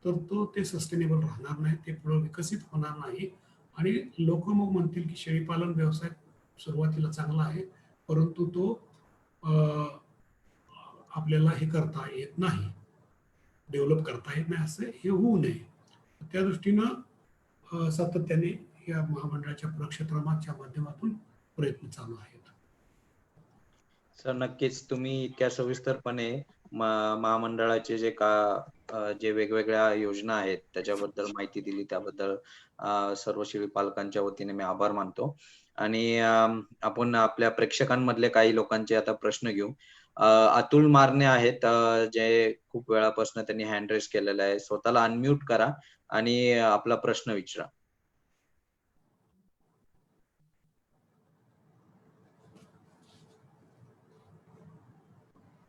तर ते सस्टेनेबल राहणार नाही, ते पुढे विकसित होणार नाही. आणि लोक मग म्हणतील की शेळीपालन व्यवसाय सुरुवातीला चांगला आहे, परंतु तो आपल्याला हे करता येत नाही, डेव्हलप करता येत नाही, असं हे होऊ नये. त्या दृष्टीनं सातत्याने या महामंडळाच्या प्रक्षेत्राच्या माध्यमातून प्रयत्न चालू आहेत. सर, नक्कीच तुम्ही इतक्या सविस्तरपणे महामंडळाचे जे वेगवेगळ्या योजना आहेत त्याच्याबद्दल माहिती दिली, त्याबद्दल सर्व शेळी पालकांच्या वतीने मी आभार मानतो. आणि आपण आपल्या प्रेक्षकांमधले काही लोकांचे आता प्रश्न घेऊ. अतुल मारणे आहेत, जे खूप वेळापासून त्यांनी हँड रेस केलेला आहे. स्वतःला अनम्यूट करा आणि आपला प्रश्न विचारा.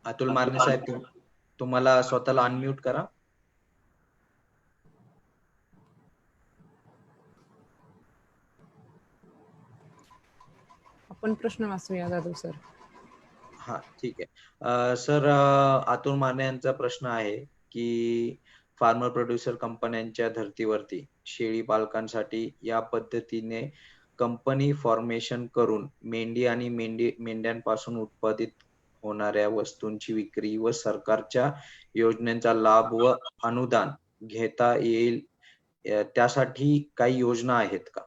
अतुल मारणे साहेब, तुम्हाला स्वतःला अनम्यूट करा. आपण प्रश्न वाचूया जाधव सर. हा, ठीक आहे. सर, अतुल मारणे यांचा प्रश्न आहे की फार्मर प्रोड्युसर कंपन्यांच्या धर्तीवरती शेळी पालकांसाठी या पद्धतीने कंपनी फॉर्मेशन करून मेंढी आणि मेंढ्यांपासून उत्पादित होणाऱ्या वस्तूंची विक्री व सरकारच्या योजनेचा लाभ व अनुदान घेता येईल, त्यासाठी काही योजना आहेत का?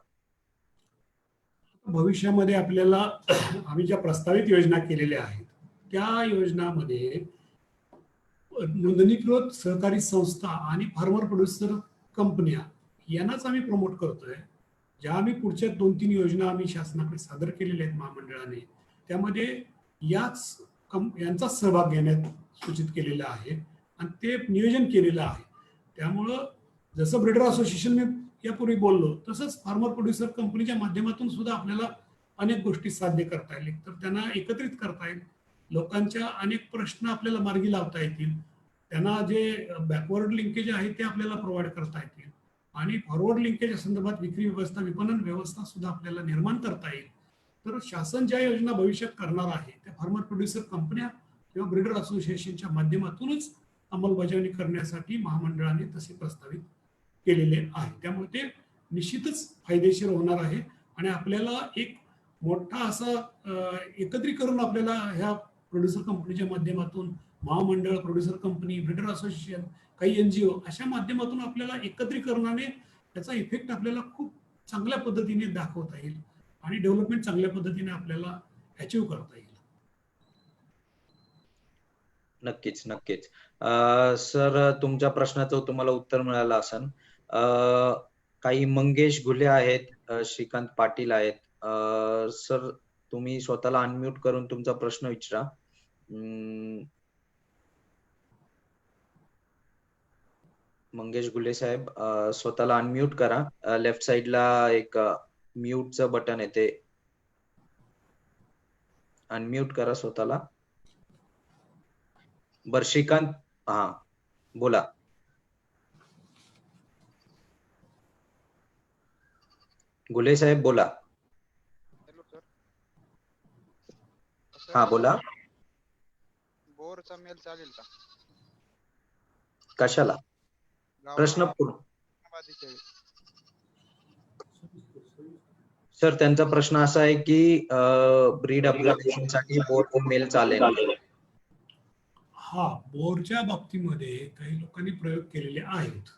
भविष्यामध्ये आपल्याला आम्ही ज्या प्रस्तावित योजना केलेल्या आहेत त्या योजनामध्ये नोंदणीकृत सहकारी संस्था आणि फार्मर प्रोड्युसर कंपन्या यांनाच आम्ही प्रमोट करतोय. ज्या आम्ही पुढच्या 2-3 योजना आम्ही शासनाकडे सादर केलेल्या आहेत महामंडळाने, त्यामध्ये यांचा सहभाग घेण्यात सूचित केलेला आहे आणि ते नियोजन केलेलं आहे. त्यामुळं जसं ब्रीडर असोसिएशन मी यापूर्वी बोललो, तसंच फार्मर प्रोड्युसर कंपनीच्या माध्यमातून सुद्धा आपल्याला अनेक गोष्टी साध्य करता येईल. तर त्यांना एकत्रित करता येईल, लोकांच्या अनेक प्रश्न आपल्याला मार्गी लावता येतील, त्यांना जे बॅकवर्ड लिंकेज आहे ते आपल्याला प्रोव्हाइड करता येतील आणि फॉरवर्ड लिंकेज संदर्भात विक्री व्यवस्था, विपणन व्यवस्था सुद्धा आपल्याला निर्माण करता येईल. तर शासन ज्या योजना भविष्यात करणार आहे त्या फार्मर प्रोड्युसर कंपन्या किंवा ब्रीडर असोसिएशनच्या माध्यमातूनच अंमलबजावणी करण्यासाठी महामंडळाने तसे प्रस्तावित केलेले आहे. त्यामुळे ते निश्चितच फायदेशीर होणार आहे आणि आपल्याला एक मोठा असा एकत्रीकरण आपल्याला ह्या प्रोड्युसर कंपनीच्या माध्यमातून, महामंडळ, प्रोड्युसर कंपनी, ब्रिडर असोसिएशन, काही NGO अशा माध्यमातून आपल्याला एकत्रीकरणाने त्याचा इफेक्ट आपल्याला खूप चांगल्या पद्धतीने दाखवता येईल आणि डेव्हलपमेंट चांगल्या पद्धतीने आपल्याला अचीव्ह करता येईल. नक्कीच नक्कीच. सर, तुमच्या प्रश्नाचं तुम्हाला उत्तर मिळालं असेल. काही मंगेश घुले आहेत, श्रीकांत पाटील आहेत. सर, तुम्ही स्वतःला अनम्यूट करून तुमचा प्रश्न विचारा. मंगेश घुले साहेब, स्वतःला अनम्यूट करा. लेफ्ट साइडला एक म्यूटचं बटन आहे, ते अनम्यूट करा स्वतःला. बर, श्रीकांत, हा बोला. घुले साहेब बोला. Hello sir. हा बोला. बोरचा मेल चालेल का? कशाला? प्रश्न सर, त्यांचा प्रश्न असा आहे की ब्रीड अपग्रेडेशन साठी बोर मेल चालेल. हा, बोरच्या बाबतीमध्ये काही लोकांनी प्रयोग केलेले आहेत.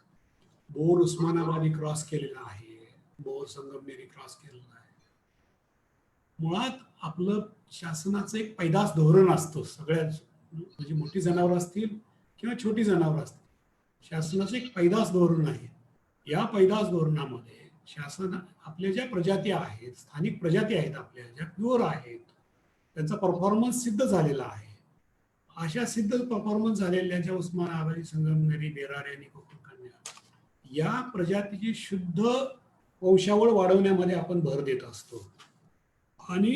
बोर उस्मानाबादी क्रॉस केलेला आहे, बोर संगमनेरी क्रॉस केलेला आहे. मुळात आपलं शासनाचं एक पैदास धोरण असतं, सगळ्या म्हणजे मोठी जनावर असतील किंवा छोटी जनावर असतील, शासनाचं एक पैदास धोरण आहे. या पैदास धोरणामध्ये शासन आपल्या ज्या प्रजाती आहेत, स्थानिक प्रजाती आहेत आपल्या ज्या प्युअर आहेत, त्यांचा परफॉर्मन्स सिद्ध झालेला आहे. अशा सिद्ध परफॉर्मन्स झालेल्या ज्या उस्मानाबादी, संगमनेरी, बेरारी आणि कोकणकन्या या प्रजातीची शुद्ध वंशावळ वाढवण्यामध्ये आपण भर देत असतो. आणि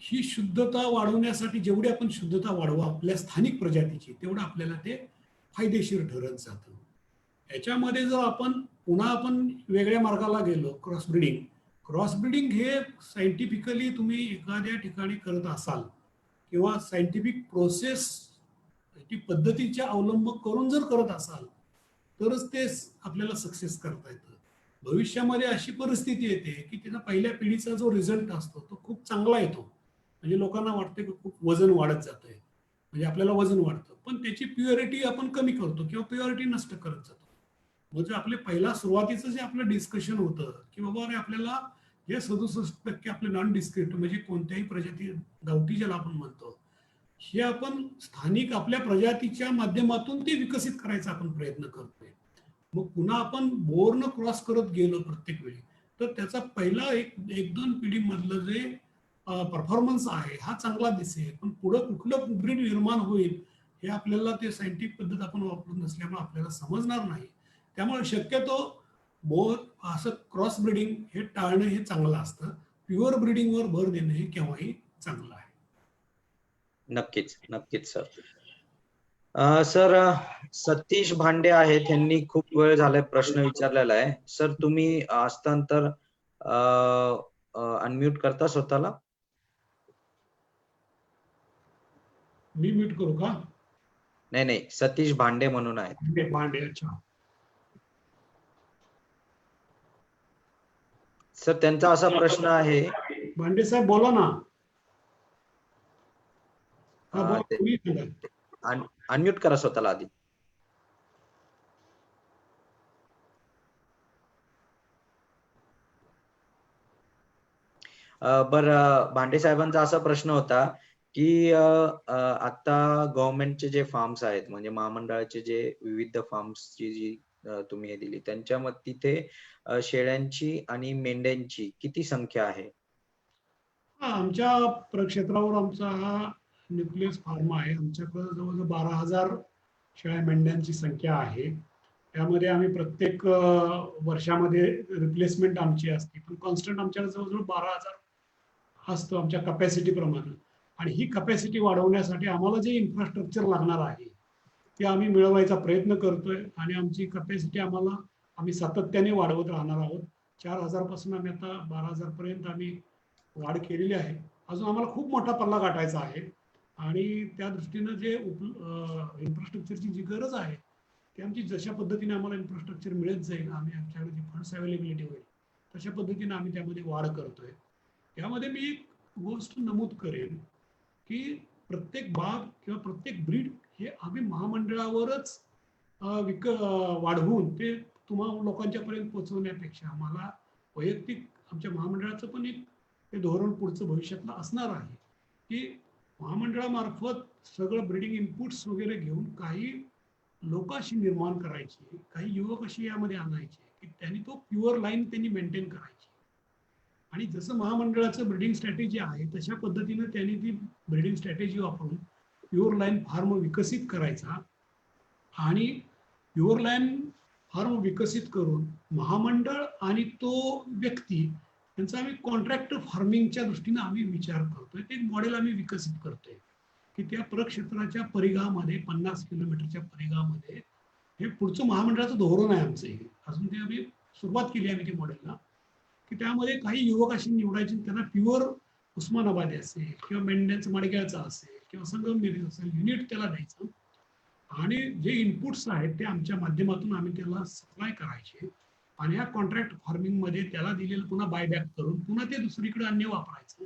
ही शुद्धता वाढवण्यासाठी जेवढी आपण शुद्धता वाढवू आपल्या स्थानिक प्रजातीची, तेवढं आपल्याला ते फायदेशीर ठरत जातं. याच्यामध्ये जर आपण पुन्हा वेगळ्या मार्गाला गेलो, क्रॉस ब्रीडिंग हे सायंटिफिकली तुम्ही एखाद्या ठिकाणी करत असाल किंवा सायंटिफिक प्रोसेस पद्धतीचा अवलंब करून जर करत असाल तरच ते आपल्याला सक्सेस करता येतं. भविष्यामध्ये अशी परिस्थिती येते की त्याचा पहिल्या पिढीचा जो रिझल्ट असतो तो खूप चांगला येतो. म्हणजे लोकांना वाटतं की खूप वजन वाढत जातंय, म्हणजे आपल्याला वजन वाढतं, पण त्याची प्युअरिटी आपण कमी करतो किंवा प्युअरिटी नष्ट करत जातो. म्हणजे आपले पहिला सुरुवातीचं जे आपलं डिस्कशन होतं की बाबा अरे आपल्याला जे 67% आपले नॉन डिस्क्रिप्ट म्हणजे कोणत्याही प्रजाती गावठी ज्याला आपण म्हणतो, हे आपण स्थानिक आपल्या प्रजातीच्या माध्यमातून ते विकसित करायचा आपण प्रयत्न करतोय. मग पुन्हा आपण बोरनं क्रॉस करत गेलो प्रत्येक वेळी तर त्याचा पहिला एक दोन पिढीमधलं जे परफॉर्मन्स आहे हा चांगला दिसेल, पण पुढं कुठलं ब्रीड निर्माण होईल हे आपल्याला ते सायंटिफिक पद्धत आपण वापरत नसल्यामुळे आपल्याला समजणार नाही. त्यामुळे शक्यतो बोर असं क्रॉस ब्रीडिंग हे टाळणं हे चांगलं असतं. प्युअर ब्रीडिंगवर भर देणं हे केव्हाही चांगलं आहे. नक्कीच नक्कीच सर. सर, सतीश भांडे आहेत, त्यांनी खूप वेळ झालाय प्रश्न विचारलेला आहे. सर, तुम्ही हस्तांतर अनम्यूट करता स्वतःला? मी म्यूट करू का? नाही, सतीश भांडे म्हणून आहेत. भांडे, अच्छा. सर, त्यांचा असा प्रश्न आहे. भांडे साहेब बोला ना. अनम्यूट करा स्वतःला आधी. बर, भांडे साहेबांचा असा प्रश्न होता की आता गव्हर्नमेंटचे जे फार्म्स आहेत, म्हणजे महामंडळाचे जे विविध फार्म्सची जी तुम्ही हे दिली, त्यांच्यामध्ये तिथे शेळ्यांची आणि मेंढ्यांची किती संख्या आहे? आमच्या प्रक्षेत्रावर आमचा हा न्यूक्लियस फार्म आहे. आमच्याकडे जवळजवळ 12,000 शेळ्या मेंढ्यांची संख्या आहे. त्यामध्ये आम्ही प्रत्येक वर्षामध्ये रिप्लेसमेंट आमची असते, पण कॉन्स्टंट आमच्याकडे जवळजवळ 12,000 असतं आमच्या कपॅसिटी प्रमाणे. आणि ही कपॅसिटी वाढवण्यासाठी आम्हाला जे इन्फ्रास्ट्रक्चर लागणार आहे ते आम्ही मिळवायचा प्रयत्न करतोय आणि आमची कपॅसिटी आम्ही सातत्याने वाढवत राहणार आहोत. 4,000 पासून आम्ही आता 12,000 पर्यंत आम्ही वाढ केलेली आहे. अजून आम्हाला खूप मोठा पल्ला गाठायचा आहे आणि त्या दृष्टीनं जे इन्फ्रास्ट्रक्चरची जी गरज आहे ती आमची जशा पद्धतीने आम्हाला इन्फ्रास्ट्रक्चर मिळत जाईल, आम्ही आमच्याकडे जी फंड्स अवेलेबिलिटी होईल तशा पद्धतीने आम्ही त्यामध्ये वाढ करतोय. त्यामध्ये मी एक गोष्ट नमूद करेन की प्रत्येक बाग किंवा प्रत्येक ब्रीड हे आम्ही महामंडळावरच वाढवून ते तुम्हा लोकांच्यापर्यंत पोहोचवण्यापेक्षा आम्हाला वैयक्तिक आमच्या महामंडळाचं पण एक ते धोरण पुढचं भविष्यातलं असणार आहे की महामंडळामार्फत सगळं ब्रीडिंग इनपुट्स वगैरे घेऊन काही लोक अशी निर्माण करायची, काही युवक अशी यामध्ये आणायचे की त्यांनी तो प्युअर लाईन त्यांनी मेंटेन करायची. आणि जसं महामंडळाचं ब्रीडिंग स्ट्रॅटेजी आहे तशा पद्धतीनं त्यांनी ती ब्रीडिंग स्ट्रॅटेजी वापरून प्युअर लाईन फार्म विकसित करायचा. आणि प्युअर लाईन फार्म विकसित करून महामंडळ आणि तो व्यक्ती त्यांचा आम्ही कॉन्ट्रॅक्ट फार्मिंगच्या दृष्टीनं आम्ही विचार करतोय. ते मॉडेल आम्ही विकसित करतोय की त्या प्रक्षेत्राच्या परिघामध्ये 50 किलोमीटरच्या परिघामध्ये हे पुढचं महामंडळाचं धोरण आहे आमचं. हे अजून ते आम्ही सुरुवात केली आम्ही त्या मॉडेलला की त्यामध्ये काही युवक अशी निवडायचे त्यांना प्युअर उस्मानाबादी असेल किंवा मेंढ्यांचं मडग्याचं असेल किंवा संगमनेरी असेल युनिट त्याला द्यायचं आणि जे इनपुट्स आहेत ते आमच्या माध्यमातून आम्ही त्याला सप्लाय करायचे आणि या कॉन्ट्रॅक्ट फार्मिंगमध्ये त्याला दिलेलं पुन्हा बायबॅक करून पुन्हा ते दुसरीकडे अन्य वापरायचं.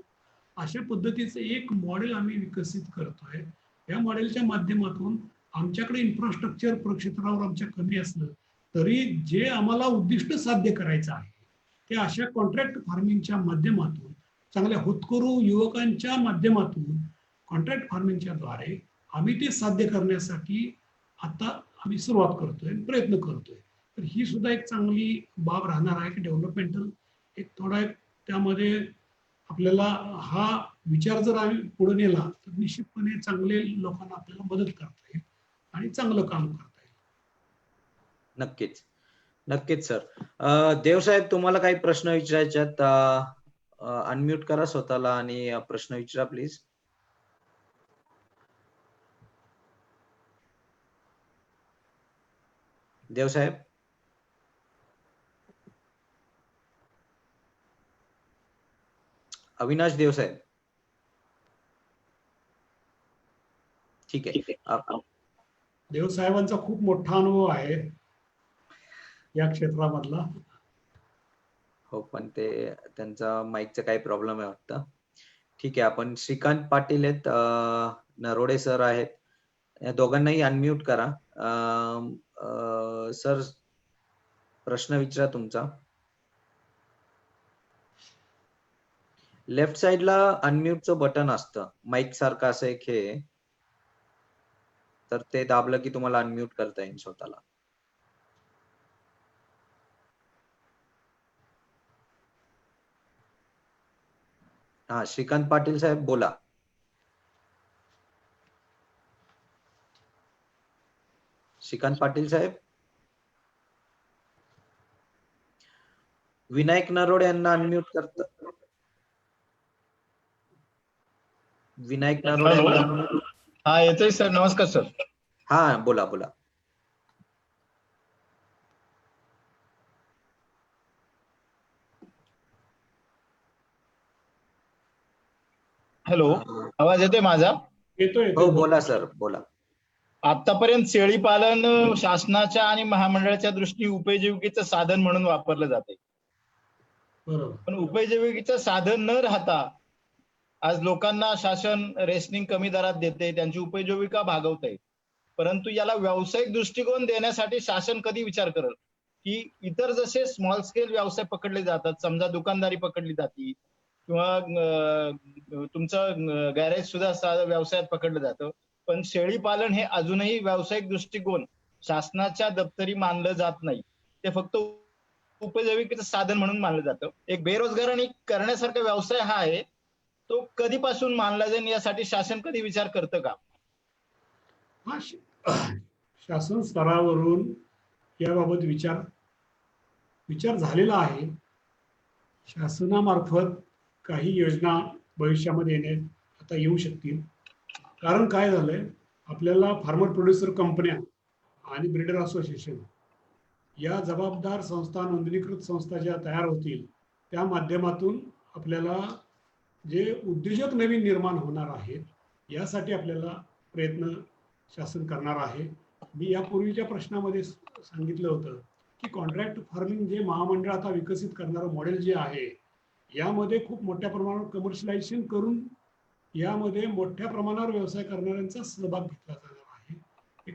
अशा पद्धतीचं एक मॉडेल आम्ही विकसित करतोय. या मॉडेलच्या माध्यमातून आमच्याकडे इन्फ्रास्ट्रक्चर प्रक्षेत्रावर आमच्या कमी असलं तरी जे आम्हाला उद्दिष्ट साध्य करायचं आहे ते अशा कॉन्ट्रॅक्ट फार्मिंगच्या माध्यमातून चांगल्या होतकरू युवकांच्या माध्यमातून कॉन्ट्रॅक्ट फार्मिंगच्या द्वारे आम्ही ते साध्य करण्यासाठी आता आम्ही सुरुवात करतोय, प्रयत्न करतोय. तर ही सुद्धा एक चांगली बाब राहणार आहे की डेव्हलपमेंटल एक थोडा एक त्यामध्ये आपल्याला हा विचार जर आम्ही पुढे नेला तर निश्चितपणे चांगले लोकांना आपल्याला मदत करता येईल आणि चांगलं काम करता येईल. नक्कीच नक्कीच सर. देवसाहेब तुम्हाला काही प्रश्न विचारायच्यात? अनम्यूट करा स्वतःला आणि प्रश्न विचारा प्लीज. देवसाहेब. अविनाश देवसाहेब. ठीक आहे. देवसाहेबांचा खूप मोठा अनुभव आहे या क्षेत्रामधला. हो पण ते त्यांचा माईकचा काही प्रॉब्लेम आहे वाटतं. ठीक आहे. आपण श्रीकांत पाटील आहेत, नरोडे सर आहेत, या दोघांनाही अनम्यूट करा. सर प्रश्न विचारा तुमचा. लेफ्ट साइडला अनम्यूटचं बटन असतं माईक सारखं असं एक हे, तर ते दाबलं की तुम्हाला अनम्यूट करता येईल स्वतःला. हा श्रीकांत पाटील साहेब बोला. श्रीकांत पाटील साहेब. विनायक नरोडे यांना अनम्यूट करत. विनायक नरोडे. हा येतोय सर. नमस्कार सर. हा बोला बोला. हॅलो, आवाज येतोय माझा? येतोय. हो बोला सर बोला. आतापर्यंत शेळी पालन शासनाच्या आणि महामंडळाच्या दृष्टीने उपजीविकेचं साधन म्हणून वापरलं जाते. बरोबर. पण उपजीविकेचं साधन न राहता आज लोकांना शासन रेशनिंग कमी दरात देते, त्यांची उपजीविका भागवते. परंतु याला व्यावसायिक दृष्टिकोन देण्यासाठी शासन कधी विचार करेल की इतर जसे स्मॉल स्केल व्यवसाय पकडले जातात, समजा दुकानदारी पकडली जाते किंवा तुमचं गॅरेज सुद्धा व्यवसायात पकडलं जातं, पण शेळी पालन हे अजूनही व्यावसायिक दृष्टिकोन शासनाच्या दप्तरी मानलं जात नाही. ते फक्त उपजीविकेचं साधन म्हणून मानलं जातं. एक बेरोजगारांनी करण्यासारखा व्यवसाय हा आहे, तो कधीपासून मानला जाईल यासाठी शासन कधी विचार करतं का? शासन स्तरावरून याबाबत विचार झालेला आहे. शासनामार्फत काही योजना भविष्यामध्ये आता येऊ शकतील. कारण काय झालंय, आपल्याला फार्मर प्रोड्युसर कंपन्या आणि ब्रीडर असोसिएशन या जबाबदार संस्था, नोंदणीकृत संस्था ज्या तयार होतील त्या माध्यमातून आपल्याला जे उद्योजक नवीन निर्माण होणार आहेत यासाठी आपल्याला प्रयत्न शासन करणार आहे. मी यापूर्वीच्या प्रश्नामध्ये सांगितलं होतं की कॉन्ट्रॅक्ट फार्मिंग जे महामंडळ आता विकसित करणारं मॉडेल जे आहे यामध्ये खूप मोठ्या प्रमाणावर कमर्शियलायझेशन करून यामध्ये मोठ्या प्रमाणावर व्यवसाय करणाऱ्यांचा सहभाग घेतला जाणार आहे.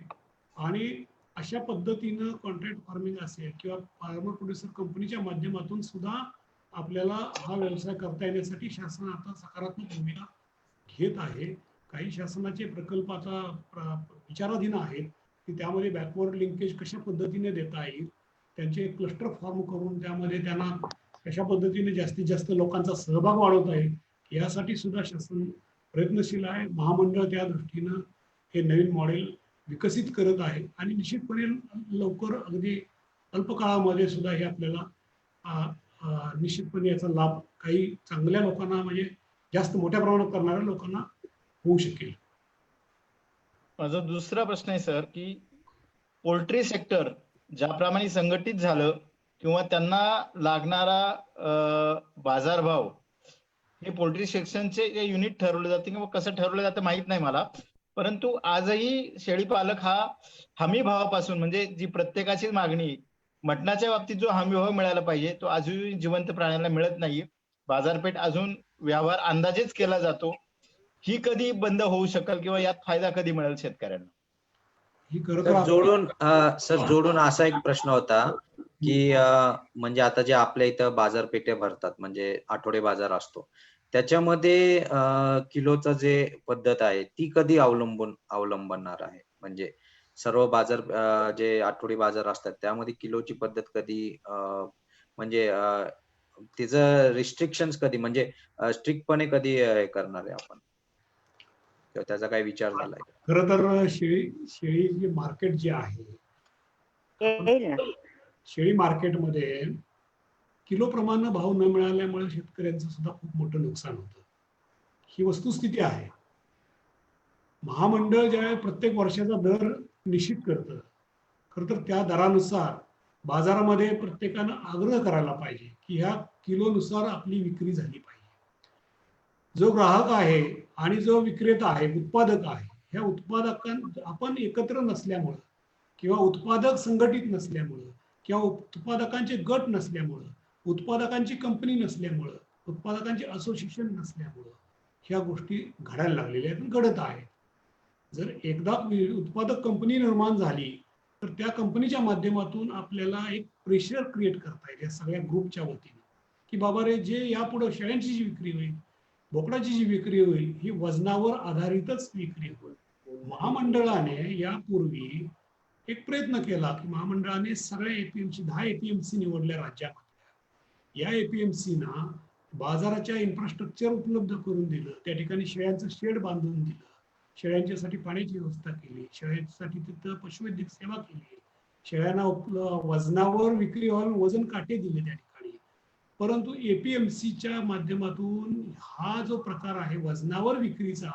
आणि अशा पद्धतीनं कॉन्ट्रॅक्ट फार्मिंग असेल किंवा फार्मर प्रोड्युसर कंपनीच्या माध्यमातून सुद्धा आपल्याला हा व्यवसाय करता येण्यासाठी शासन आता सकारात्मक भूमिका घेत आहे. काही शासनाचे प्रकल्प आता विचाराधीन आहेत की त्यामध्ये बॅकवर्ड लिंकेज कशा पद्धतीने देता येईल, त्यांचे क्लस्टर फॉर्म करून त्यामध्ये त्यांना कशा पद्धतीने जास्तीत जास्त लोकांचा सहभाग वाढवता येईल यासाठी सुद्धा शासन प्रयत्नशील आहे. महामंडळ त्या दृष्टीनं हे नवीन मॉडेल विकसित करत आहे आणि निश्चितपणे लवकर अगदी अल्प काळामध्ये सुद्धा हे आपल्याला निश्चितपणे याचा लाभ काही चांगल्या लोकांना म्हणजे जास्त मोठ्या प्रमाणात करणाऱ्या लोकांना होऊ शकेल. माझा दुसरा प्रश्न आहे सर की पोल्ट्री सेक्टर ज्याप्रमाणे संघटित झालं किंवा त्यांना लागणारा बाजारभाव हे पोल्ट्री सेक्शनचे जे युनिट ठरवले जाते किंवा कसं ठरवलं जातं माहित नाही मला, परंतु आजही शेळी पालक हा हमी भावापासून म्हणजे जी प्रत्येकाची मागणी मटणाच्या बाबतीत जो हमी भाव मिळाला पाहिजे तो अजूनही जिवंत प्राण्यांना मिळत नाही. बाजारपेठ अजून व्यवहार अंदाजेच केला जातो. ही कधी बंद होऊ शकेल किंवा यात फायदा कधी मिळेल शेतकऱ्यांना? ही खरं जोडून असा एक प्रश्न होता की म्हणजे आता जे आपल्या इथं बाजारपेठे भरतात म्हणजे आठवडे बाजार असतो त्याच्यामध्ये किलोचं जे पद्धत आहे ती कधी अवलंबणार आहे? म्हणजे सर्व बाजार जे आठवडी बाजार असतात त्यामध्ये किलोची पद्धत कधी म्हणजे तिचं रिस्ट्रिक्शन्स कधी म्हणजे स्ट्रिक्टपणे कधी करणार आहे आपण, त्याचा काही विचार झालाय? खरं तर शेळी जे मार्केट जे आहे, शेळी मार्केटमध्ये किलो प्रमाणे भाव न मिळाल्यामुळे शेतकऱ्यांचं सुद्धा खूप मोठं नुकसान होतं. ही वस्तुस्थिती आहे. महामंडळ ज्यावेळी प्रत्येक वर्षाचा दर निश्चित करतं, खरं तर त्या दरानुसार बाजारामध्ये प्रत्येकानं आग्रह करायला पाहिजे की ह्या किलोनुसार आपली विक्री झाली पाहिजे. जो ग्राहक आहे आणि जो विक्रेता आहे, उत्पादक आहे, ह्या उत्पादकांना आपण एकत्र नसल्यामुळं किंवा उत्पादक संघटित नसल्यामुळं किंवा उत्पादकांचे गट नसल्यामुळं, उत्पादकांची कंपनी नसल्यामुळं, उत्पादकांचे असोसिएशन नसल्यामुळं ह्या गोष्टी घडायला लागलेल्या आहेत, घडत आहेत. जर एकदा उत्पादक कंपनी निर्माण झाली तर त्या कंपनीच्या माध्यमातून आपल्याला एक प्रेशर क्रिएट करता येईल या सगळ्या ग्रुपच्या वतीने की बाबा रे, जे यापुढे शेळ्यांची जी विक्री होईल, बोकडाची जी विक्री होईल ही वजनावर आधारितच विक्री होईल. महामंडळाने यापूर्वी एक प्रयत्न केला की महामंडळाने सगळ्या एपीएमसी 10 एपीएमसी निवडल्या राज्यामध्ये. या एपीएमसीना बाजाराच्या इन्फ्रास्ट्रक्चर उपलब्ध करून दिलं, त्या ठिकाणी शेळ्यांचं शेड बांधून दिलं, शेळ्यांच्यासाठी पाण्याची व्यवस्था केली, शेळ्यांसाठी तिथं पशुवैद्यक सेवा केली, शेळ्यांना वजनावर विक्री व्हावी वजन काटे दिले त्या ठिकाणी. परंतु एपीएमसीच्या माध्यमातून हा जो प्रकार आहे वजनावर विक्रीचा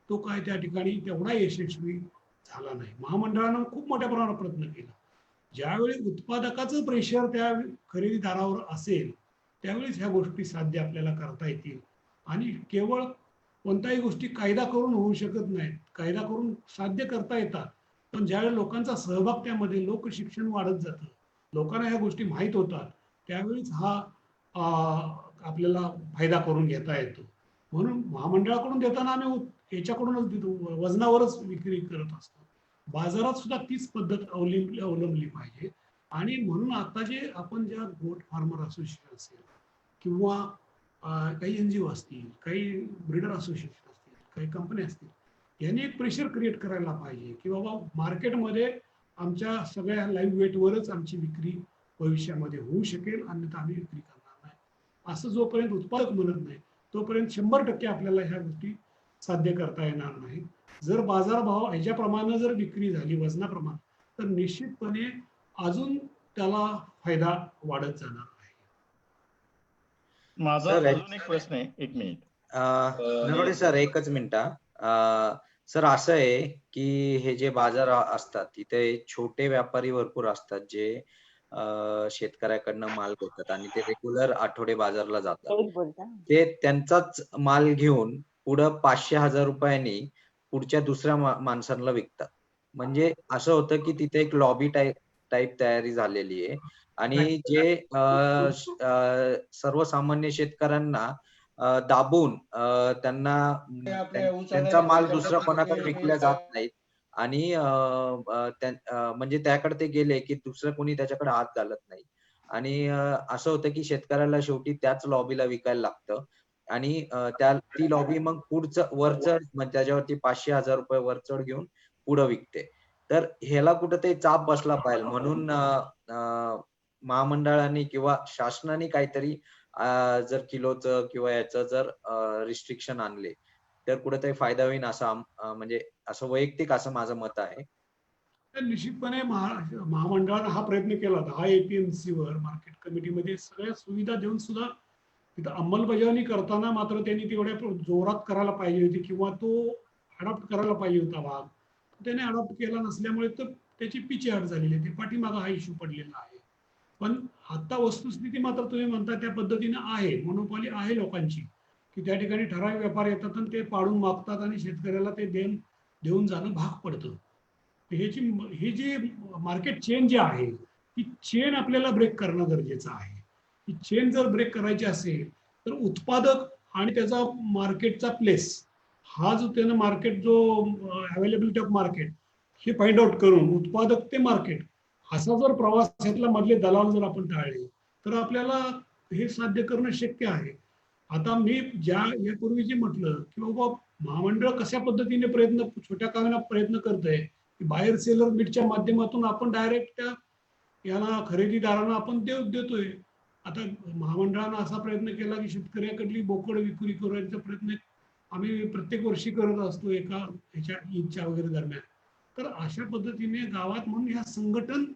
तो काय त्या ठिकाणी तेवढा यशस्वी झाला नाही. महामंडळानं खूप मोठ्या प्रमाणात प्रयत्न केला. ज्यावेळी उत्पादकाचं प्रेशर त्या खरेदीदारावर असेल त्यावेळेस ह्या गोष्टी साध्य आपल्याला करता येतील. आणि केवळ कोणत्याही गोष्टी कायदा करून होऊ शकत नाहीत, कायदा करून साध्य करता येतात, पण ज्यावेळी लोकांचा सहभाग त्यामध्ये लोकशिक्षण वाढत जातं, लोकांना ह्या गोष्टी माहीत होतात, त्यावेळीच हा आपल्याला फायदा करून घेता येतो. म्हणून महामंडळाकडून देताना आम्ही याच्याकडूनच देतो, वजनावरच विक्री करत असतो. बाजारात सुद्धा तीच पद्धत अवलंबली पाहिजे. आणि म्हणून आता जे आपण ज्या गोट फार्मर असोसिएशन असेल किंवा काही एनजीओ असतील, काही ब्रीडर असोसिएशन असतील, काही कंपन्या असतील, यांनी एक प्रेशर क्रिएट करायला पाहिजे की बाबा मार्केटमध्ये आमच्या सगळ्या लाईव्ह वेटवरच आमची विक्री भविष्यामध्ये होऊ शकेल, अन्यथा आम्ही विक्री करणार नाही. असं जोपर्यंत उत्पादक म्हणत नाही तोपर्यंत 100% आपल्याला ह्या गोष्टी साध्य करता येणार नाही. जर बाजारभाव ह्याच्याप्रमाणे जर विक्री झाली वजनाप्रमाणे तर निश्चितपणे अजून त्याला फायदा वाढत जाणार आहे. माझा अजून एक प्रश्न आहे, एक मिनिट. नरोडे सर, एकच मिनिटा. सर, असं आहे की हे जे बाजार असतात तिथे छोटे व्यापारी भरपूर असतात जे शेतकऱ्याकडनं माल घेतात आणि ते रेग्युलर आठवडे बाजारला जातात. ते त्यांचाच माल घेऊन पुढं 500,000 रुपयांनी पुढच्या दुसऱ्या माणसांना विकतात. म्हणजे असं होतं की तिथे एक लॉबी टाईप तयारी झालेली आहे आणि जे सर्वसामान्य शेतकऱ्यांना दाबून त्यांना त्यांचा माल दुसरा कोणाकडे विकला जात नाही आणि म्हणजे त्याकडे ते गेले की दुसरं कोणी त्याच्याकडे हात घालत नाही आणि असं होतं की शेतकऱ्याला शेवटी त्याच लॉबीला विकायला लागतं आणि ती लॉबी मग पुढचं वरचढ म्हणजे त्याच्यावरती 500,000 रुपये वरचढ घेऊन पुढे विकते. तर ह्याला कुठेतरी चाप बसला पाहिजे म्हणून महामंडळाने किंवा शासनाने काहीतरी जर किलोचं किंवा याचं जर रिस्ट्रिक्शन आणले तर कुठेतरी फायदा होईल असं म्हणजे असं वैयक्तिक असं माझं मत आहे. तर निश्चितपणे महामंडळानं हा प्रयत्न केला होता. हा APMC वर मार्केट कमिटीमध्ये सगळ्या सुविधा देऊन सुद्धा तिथं अंमलबजावणी करताना मात्र त्यांनी तेवढ्या जोरात करायला पाहिजे होती किंवा तो अडॉप्ट करायला पाहिजे होता भाग. त्याने अडॉप्ट केला नसल्यामुळे तर त्याची पिछेहाट झालेली आहे. पाठीमागा हा इश्यू पडलेला आहे. पण आता वस्तुस्थिती मात्र तुम्ही म्हणता त्या पद्धतीने आहे. मोनोपॉली आहे लोकांची की त्या ठिकाणी ठराविक व्यापार येतात आणि ते पाडून मागतात आणि शेतकऱ्याला ते देऊन जाणं भाग पडतं. ही जी मार्केट चेन जी आहे ती चेन आपल्याला ब्रेक करणं गरजेचं आहे. ही चेन जर ब्रेक करायची असेल तर उत्पादक आणि त्याचा मार्केटचा प्लेस हा जो त्यानं मार्केट जो अवेलेबिलिटी ऑफ मार्केट हे फाइंड आउट करून उत्पादक ते मार्केट असा जर प्रवास यातला मधले दलाल जर आपण टाळले तर आपल्याला हे साध्य करणं शक्य आहे. आता मी यापूर्वी जे म्हटलं की बाबा महामंडळ कशा पद्धतीने छोट्या कामाला प्रयत्न करतंय की बायर सेलर मीटच्या माध्यमातून आपण डायरेक्ट त्या याला खरेदीदारांना आपण देतोय. आता महामंडळानं असा प्रयत्न केला की शेतकऱ्याकडली बोकड विक्री करण्याचा प्रयत्न आम्ही प्रत्येक वर्षी करत असतो एका ह्याच्या ईदच्या वगैरे दरम्यान. तर अशा पद्धतीने गावात म्हणून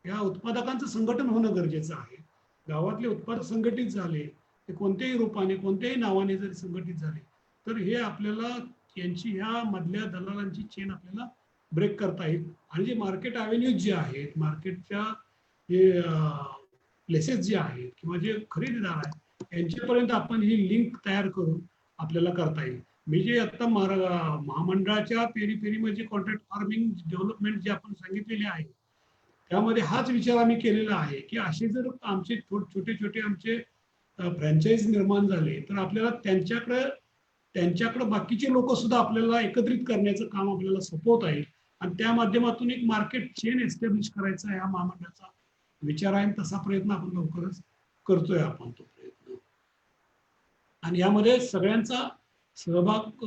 या उत्पादकांचं संघटन होणं गरजेचं आहे. गावातले उत्पादक संघटित झाले ते कोणत्याही रूपाने कोणत्याही नावाने जरी संघटित झाले तर हे आपल्याला ह्या मधल्या दलालांची चेन आपल्याला ब्रेक करता येईल. आणि जे मार्केट अव्हेन्यूज जे आहेत मार्केटच्या जे प्लेसेस जे आहेत किंवा जे खरेदीदार आहेत यांच्यापर्यंत आपण ही लिंक तयार करून आपल्याला करता येईल. मी जे आता महामंडळाच्या पेरीमध्ये कॉन्ट्रॅक्ट फार्मिंग डेव्हलपमेंट जे आपण सांगितलेले आहे त्यामध्ये हाच विचार आम्ही केलेला आहे की असे जर आमचे छोटे आमचे फ्रँचाईज निर्माण झाले तर आपल्याला त्यांच्याकडे बाकीचे लोक सुद्धा आपल्याला एकत्रित करण्याचं काम आपल्याला सोपवता येईल आणि त्या माध्यमातून एक मार्केट चेन एस्टॅब्लिश करायचा हा महामंडळाचा विचार आहे. तसा प्रयत्न आपण लवकरच करतोय आपण तो प्रयत्न. आणि यामध्ये सगळ्यांचा सहभाग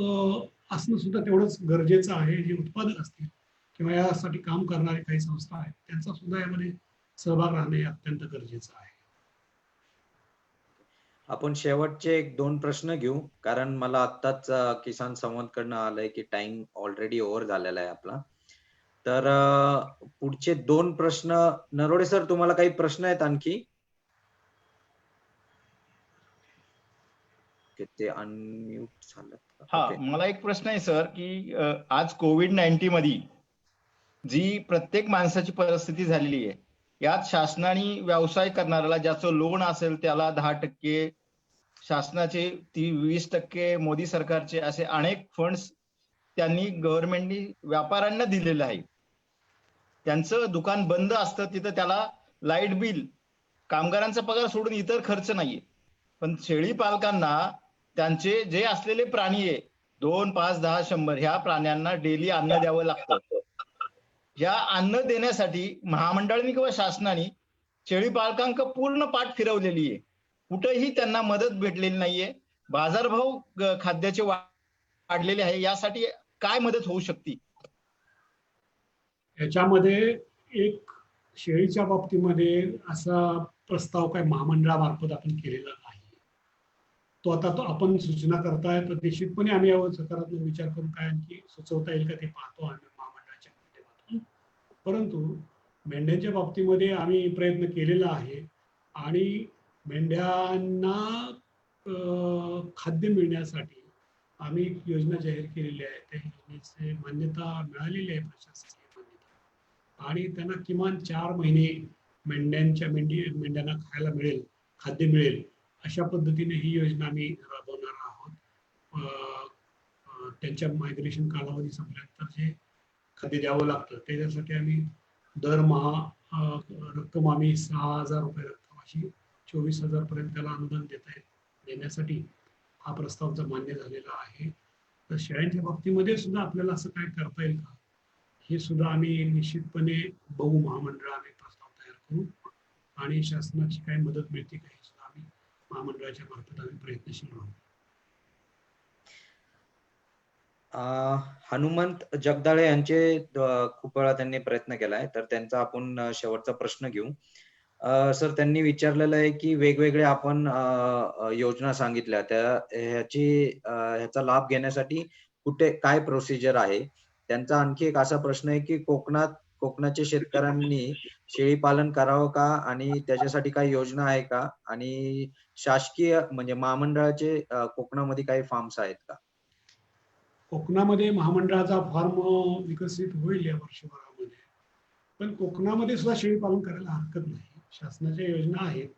असणं सुद्धा तेवढंच गरजेचं आहे. जे उत्पादक असतील किंवा यासाठी काम करणारे काही संस्था आहेत त्यांचा सुद्धा यामध्ये सहभाग राहणे अत्यंत गरजेचं आहे. आपण शेवटचे 1-2 प्रश्न घेऊ कारण मला आत्ताच किसान संवाद कडनं आलंय की टाइम ऑलरेडी ओव्हर झालेला आहे आपला. तर पुढचे 2 प्रश्न नरोडे सर तुम्हाला काही प्रश्न आहेत आणखी? ते अनम्यूट झालं. हा मला एक प्रश्न आहे सर की आज कोविड-19 मध्ये जी प्रत्येक माणसाची परिस्थिती झालेली आहे यात शासनाने व्यवसाय करणाऱ्याला ज्याचं लोन असेल त्याला 10%, शासनाचे 20% मोदी सरकारचे असे अनेक फंड्स त्यांनी गव्हर्नमेंटनी व्यापाऱ्यांना दिलेलं आहे. त्यांचं दुकान बंद असतं तिथं त्याला लाईट बिल कामगारांचा पगार सोडून इतर खर्च नाहीये. पण शेळी पालकांना त्यांचे जे असलेले प्राणी आहे 2, 5, 10, 100 ह्या प्राण्यांना डेली अन्न द्यावं लागतं. या अन्न देण्यासाठी महामंडळाने किंवा शासनाने शेळी पालकांक पूर्ण पाठ फिरवलेली आहे. कुठेही त्यांना मदत भेटलेली नाहीये. बाजारभाव खाद्याचे वाढलेले आहे. यासाठी काय मदत होऊ शकते? याच्यामध्ये एक शेळीच्या बाबतीमध्ये असा प्रस्ताव काय महामंडळामार्फत आपण केलेला नाही. तो आपण सूचना करताय तर निश्चितपणे आम्ही यावर सकारात्मक विचार करून काय आणखी सुचवता येईल का ते पाहतो आम्ही महामंडळाच्या माध्यमातून. परंतु मेंढ्यांच्या बाबतीमध्ये आम्ही प्रयत्न केलेला आहे आणि मेंढ्यांना खाद्य मिळण्यासाठी आम्ही एक योजना जाहीर केलेली आहे. त्या योजनेची मान्यता मिळालेली आहे प्रशासकीय मान्यता आणि त्यांना किमान 4 महिने मेंढ्यांना खायला मिळेल, खाद्य मिळेल अशा पद्धतीने ही योजना आम्ही राबवणार आहोत. त्यांच्या मायग्रेशन कालावधी संपल्यानंतर जे खाद्य द्यावं लागतं त्याच्यासाठी आम्ही दरमहा रक्कम आम्ही 6,000 रुपये रक्कम अशी 24,000 पर्यंत त्याला अनुदान देण्यासाठी हा प्रस्ताव जर मान्य झालेला आहे तर शेळ्यांच्या बाबतीमध्ये सुद्धा आपल्याला असं काय करता येईल का, हे सुद्धा आम्ही निश्चितपणे बघू. महामंडळाने प्रस्ताव तयार करू आणि शासनाची काय मदत मिळते का हे सुद्धा आम्ही महामंडळाच्या मार्फत आम्ही प्रयत्नशील राहू. हनुमंत जगदाळे यांचे खूप वेळा त्यांनी प्रयत्न केलाय, तर त्यांचा आपण शेवटचा प्रश्न घेऊ. सर, त्यांनी विचारलेलं आहे की वेगवेगळे आपण योजना सांगितल्या त्या ह्याचा लाभ घेण्यासाठी कुठे काय प्रोसिजर आहे. त्यांचा आणखी एक असा प्रश्न आहे की कोकणाच्या शेतकऱ्यांनी शेळी पालन करावं का आणि त्याच्यासाठी काही योजना आहे का, आणि शासकीय म्हणजे महामंडळाचे कोकणामध्ये काही फार्म्स आहेत का? कोकणामध्ये महामंडळाचा फार्म विकसित होईल या वर्षभरामध्ये, पण कोकणामध्ये सुद्धा शेळी पालन करायला हरकत नाही. शासनाच्या योजना आहेत.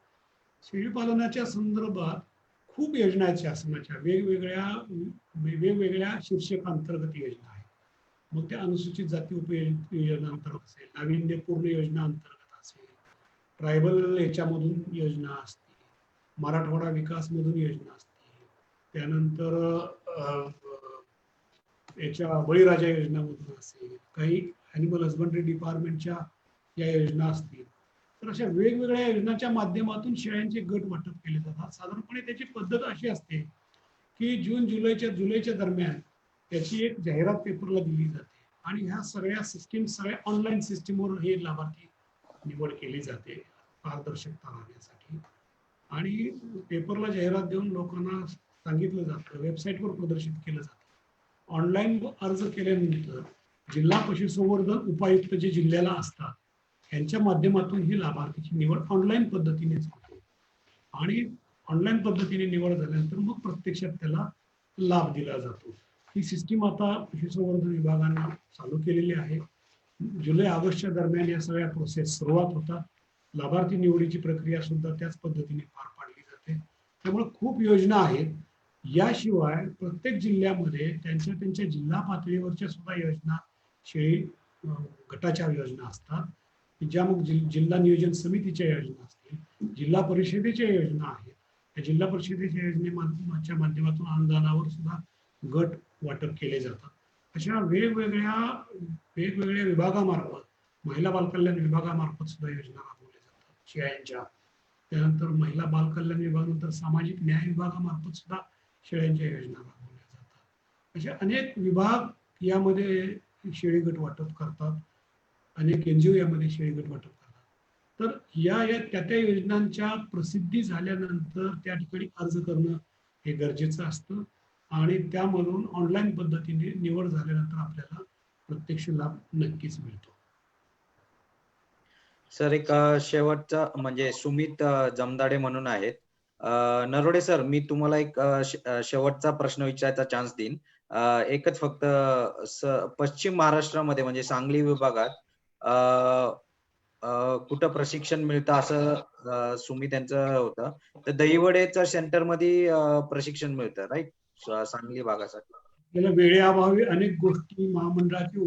शेळी पालनाच्या संदर्भात खूप योजना आहेत शासनाच्या, वेगवेगळ्या शीर्षकांतर्गत योजना आहेत. मग त्या अनुसूचित जाती उपयोजना अंतर्गत असेल, नाविन्यपूर्ण योजना अंतर्गत असेल, ट्रायबल याच्यामधून योजना असतील, मराठवाडा विकास मधून योजना असतील, त्यानंतर याच्या बळीराजा योजनामधून असेल, काही ॲनिमल हजबंड्री डिपार्टमेंटच्या या योजना असतील. तर अशा वेगवेगळ्या योजनांच्या माध्यमातून शेळ्यांचे गट वाटप केले जातात. साधारणपणे त्याची पद्धत अशी असते की जुलैच्या दरम्यान त्याची एक जाहिरात पेपरला दिली जाते आणि ह्या सगळ्या ऑनलाईन सिस्टीमवर हे लाभार्थी निवड केली जाते पारदर्शकता राहण्यासाठी. आणि पेपरला जाहिरात देऊन लोकांना सांगितलं जातं, वेबसाईटवर प्रदर्शित केलं जातं. ऑनलाईन अर्ज केल्यानंतर जिल्हा पशुसंवर्धन उपायुक्त जे जिल्ह्याला असतात यांच्या माध्यमातून ही लाभार्थीची निवड ऑनलाईन पद्धतीनेच होते आणि ऑनलाईन पद्धतीने निवड झाल्यानंतर मग प्रत्यक्षात त्याला लाभ दिला जातो. ही सिस्टीम आता पशुसंवर्धन विभागाने चालू केलेली आहे. जुलै ऑगस्टच्या दरम्यान या सगळ्या प्रोसेस सुरुवात होतात. लाभार्थी निवडीची प्रक्रिया सुद्धा त्याच पद्धतीने पार पाडली जाते. त्यामुळे खूप योजना आहेत. याशिवाय प्रत्येक जिल्ह्यामध्ये त्यांच्या जिल्हा पातळीवरच्या सुद्धा योजना, शेळी गटाच्या योजना असतात, ज्या मग जिल्हा नियोजन समितीच्या योजना असतील, जिल्हा परिषदेच्या योजना आहेत. त्या जिल्हा परिषदेच्या योजनेच्या माध्यमातून अनुदानावर सुद्धा गट वाटप केले जातात. अशा वेगवेगळ्या विभागामार्फत, महिला बालकल्याण विभागामार्फत सुद्धा योजना राबवल्या जातात शेळ्यांच्या. त्यानंतर महिला बालकल्याण विभागानंतर सामाजिक न्याय विभागामार्फत सुद्धा शेळ्यांच्या योजना राबवल्या जातात. असे अनेक विभाग यामध्ये शेळी गट वाटप करतात, अनेक एनजीओ यामध्ये शेळी गट वाटप करतात. तर त्या योजनांच्या प्रसिद्धी झाल्यानंतर त्या ठिकाणी अर्ज करणं हे गरजेचं असतं आणि त्यामधून ऑनलाईन पद्धतीने निवड झाल्यानंतर आपल्याला प्रत्यक्ष लाभ नक्कीच मिळतो. सर, एक शेवटचा म्हणजे सुमित जमदाडे म्हणून आहेत. नरोडे सर, मी तुम्हाला एक शेवटचा प्रश्न विचारायचा चान्स देईन. एकच फक्त, पश्चिम महाराष्ट्रामध्ये म्हणजे सांगली विभागात कुठं प्रशिक्षण मिळतं असं सुमित यांचं होतं. तर दहिवडेच्या सेंटरमध्ये प्रशिक्षण मिळतं, राईट, सांगली भागासाठी? त्याला वेळेअभावी अनेक गोष्टी, महामंडळाचे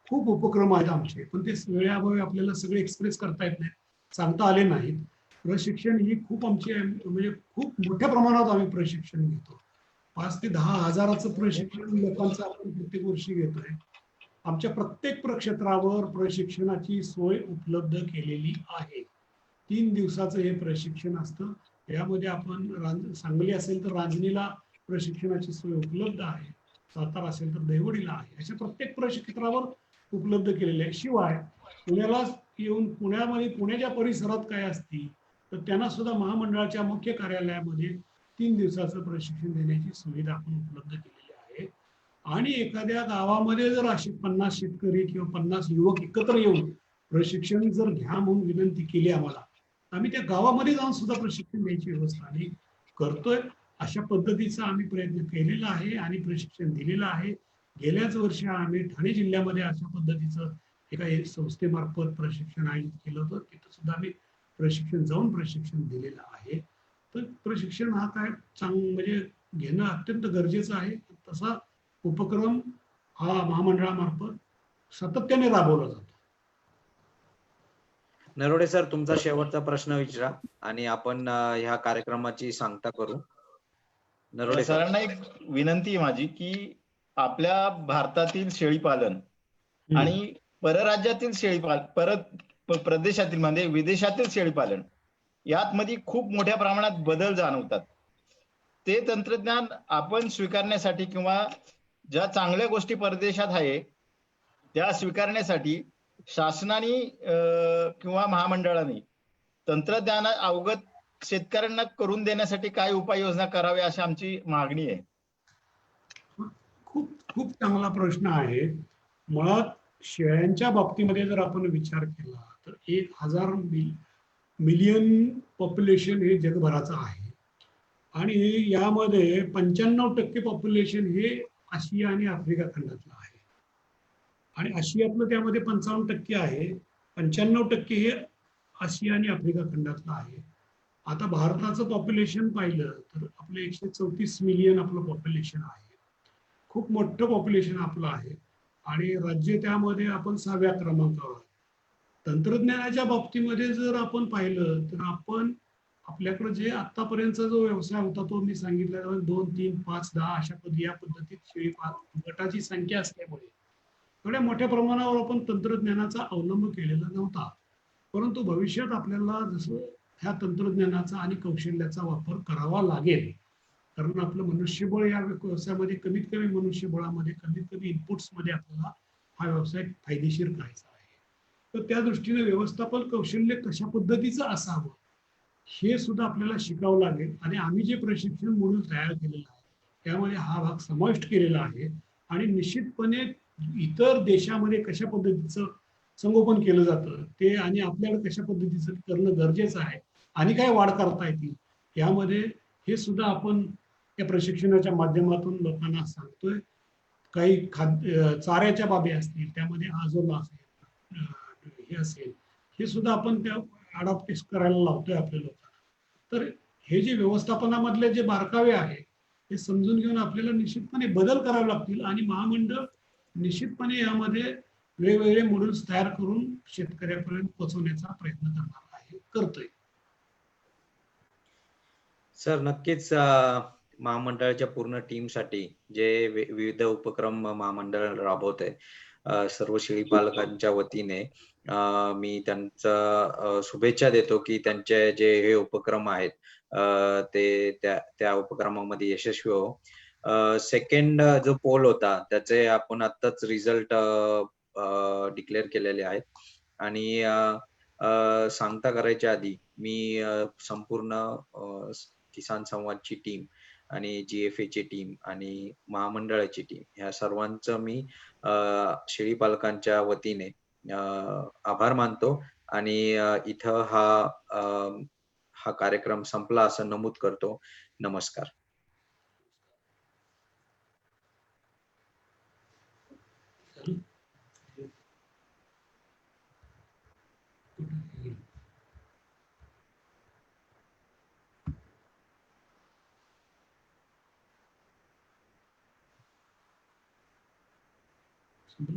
खूप उपक्रम आहेत आमचे, पण ते वेळेअभावी आपल्याला सगळे एक्सप्रेस करता येत नाहीत, सांगता आले नाहीत. प्रशिक्षण ही खूप आमची म्हणजे खूप मोठ्या प्रमाणात आम्ही प्रशिक्षण घेतो. 5 ते 10 हजाराचं प्रशिक्षण लोकांचं आपण प्रत्येक वर्षी घेतोय. आमच्या प्रत्येक प्रक्षेत्रावर प्रशिक्षणाची सोय उपलब्ध केलेली आहे. 3 दिवसाचं हे प्रशिक्षण असतं. यामध्ये आपण सांगली असेल तर रांजणीला प्रशिक्षणाची सोय उपलब्ध आहे, सातारा असेल तर दहिवडीला आहे. अशा प्रत्येक प्रक्षेत्रावर उपलब्ध केलेले आहे. शिवाय पुण्याला येऊन पुण्याच्या परिसरात काय असतील तर त्यांना सुद्धा महामंडळाच्या मुख्य कार्यालयामध्ये 3 दिवसाचं प्रशिक्षण देण्याची सुविधा आपण उपलब्ध केलेली आहे. आणि एखाद्या गावामध्ये जर असे 50 शेतकरी किंवा 50 युवक एकत्र येऊन प्रशिक्षण जर घ्या म्हणून विनंती केली आम्हाला, आम्ही त्या गावामध्ये जाऊन सुद्धा प्रशिक्षण द्यायची व्यवस्था आम्ही करतोय. अशा पद्धतीचा आम्ही प्रयत्न केलेला आहे आणि प्रशिक्षण दिलेलं आहे. गेल्याच वर्षी आम्ही ठाणे जिल्ह्यामध्ये अशा पद्धतीचं एका संस्थेमार्फत प्रशिक्षण आयोजित केलं होतं. तिथं सुद्धा आम्ही जाऊन प्रशिक्षण दिलेलं आहे. तर प्रशिक्षण हा काय म्हणजे घेणं अत्यंत गरजेचं आहे. तसा उपक्रम हा महामंडळामार्फत सातत्याने राबवला जातो. नरोडे सर, तुमचा शेवटचा प्रश्न विचारा आणि आपण ह्या कार्यक्रमाची सांगता करू. नरोडे सर. सरांना एक विनंती आहे माझी की आपल्या भारतातील शेळीपालन आणि परराज्यातील प्रदेशातील म्हणजे विदेशातील शेळीपालन यात मध्ये खूप मोठ्या प्रमाणात बदल जाणवतात. ते तंत्रज्ञान आपण स्वीकारण्यासाठी किंवा ज्या चांगल्या गोष्टी परदेशात आहे त्या स्वीकारण्यासाठी शासनाने किंवा महामंडळाने तंत्रज्ञान अवगत शेतकऱ्यांना करून देण्यासाठी काय उपाययोजना कराव्या अशी आमची मागणी आहे. खूप खूप चांगला प्रश्न आहे. मुळात शेळ्यांच्या बाबतीमध्ये जर आपण विचार केला तर 1000 मिलियन पॉप्युलेशन हे जगभराचं आहे आणि यामध्ये 95% पॉप्युलेशन हे आशिया आणि आफ्रिका खंडातलं आहे आणि आशियातलं त्यामध्ये 55% आहे. 95% हे आशिया आणि आफ्रिका खंडातलं आहे. आता भारताचं पॉप्युलेशन पाहिलं तर आपलं 134 मिलियन आपलं पॉप्युलेशन आहे. खूप मोठं पॉप्युलेशन आपलं आहे आणि राज्य त्यामध्ये आपण 6व्या क्रमांकावर आहे. तंत्रज्ञानाच्या बाबतीमध्ये जर आपण पाहिलं तर आपण आपल्याकडे जे आतापर्यंतचा जो व्यवसाय होता तो मी सांगितल्याप्रमाणे 2, 3, 5, 10 अशा या पद्धतीत शेळी गटाची संख्या असल्यामुळे थोड्या मोठ्या प्रमाणावर आपण तंत्रज्ञानाचा अवलंब केलेला नव्हता. परंतु भविष्यात आपल्याला जसं ह्या तंत्रज्ञानाचा आणि कौशल्याचा वापर करावा लागेल कारण आपलं मनुष्यबळ या व्यवसायामध्ये कमीत कमी मनुष्यबळामध्ये कमीत कमी इनपुट्समध्ये आपल्याला हा व्यवसाय फायदेशीर करायचा आहे. तर त्या दृष्टीने व्यवस्थापन कौशल्य कशा पद्धतीचं असावं हे सुद्धा आपल्याला शिकावं लागेल आणि आम्ही जे प्रशिक्षण मॉड्यूल तयार केलेलं आहे त्यामध्ये हा भाग समाविष्ट केलेला आहे आणि निश्चितपणे इतर देशामध्ये कशा पद्धतीचं संगोपन केलं जातं ते आणि आपल्याला कशा पद्धतीचं करणं गरजेचं आहे आणि काय वाढ करता येतील यामध्ये हे सुद्धा आपण या प्रशिक्षणाच्या माध्यमातून लोकांना सांगतोय. काही चाऱ्याच्या बाबी असतील त्यामध्ये आजोला असेल हे असेल हे सुद्धा आपण त्या अडॉप्ट करायला लावतोय आपल्या लोकांना. तर हे जे व्यवस्थापनामधले जे बारकावे आहे हे समजून घेऊन आपल्याला निश्चितपणे बदल करावे लागतील आणि महामंडळ निश्चितपणे यामध्ये वेगवेगळे मॉड्यूल्स तयार करून शेतकऱ्यापर्यंत पोहोचवण्याचा प्रयत्न करणार आहे करतोय. सर नक्कीच महामंडळाच्या पूर्ण टीमसाठी जे विविध उपक्रम महामंडळ राबवत आहे सर्व शेळी पालकांच्या वतीने मी त्यांचा शुभेच्छा देतो की त्यांचे जे हे उपक्रम आहेत ते त्या उपक्रमामध्ये यशस्वी हो. सेकंड जो पोल होता त्याचे आपण आत्ताच रिझल्ट डिक्लेअर केलेले आहेत आणि सांगता करायच्या आधी मी संपूर्ण किसान संवादची टीम आणि GFA ची टीम आणि महामंडळाची टीम ह्या सर्वांचं मी शेळी पालकांच्या वतीने आभार मानतो आणि इथं हा कार्यक्रम संपला असं नमूद करतो. नमस्कार.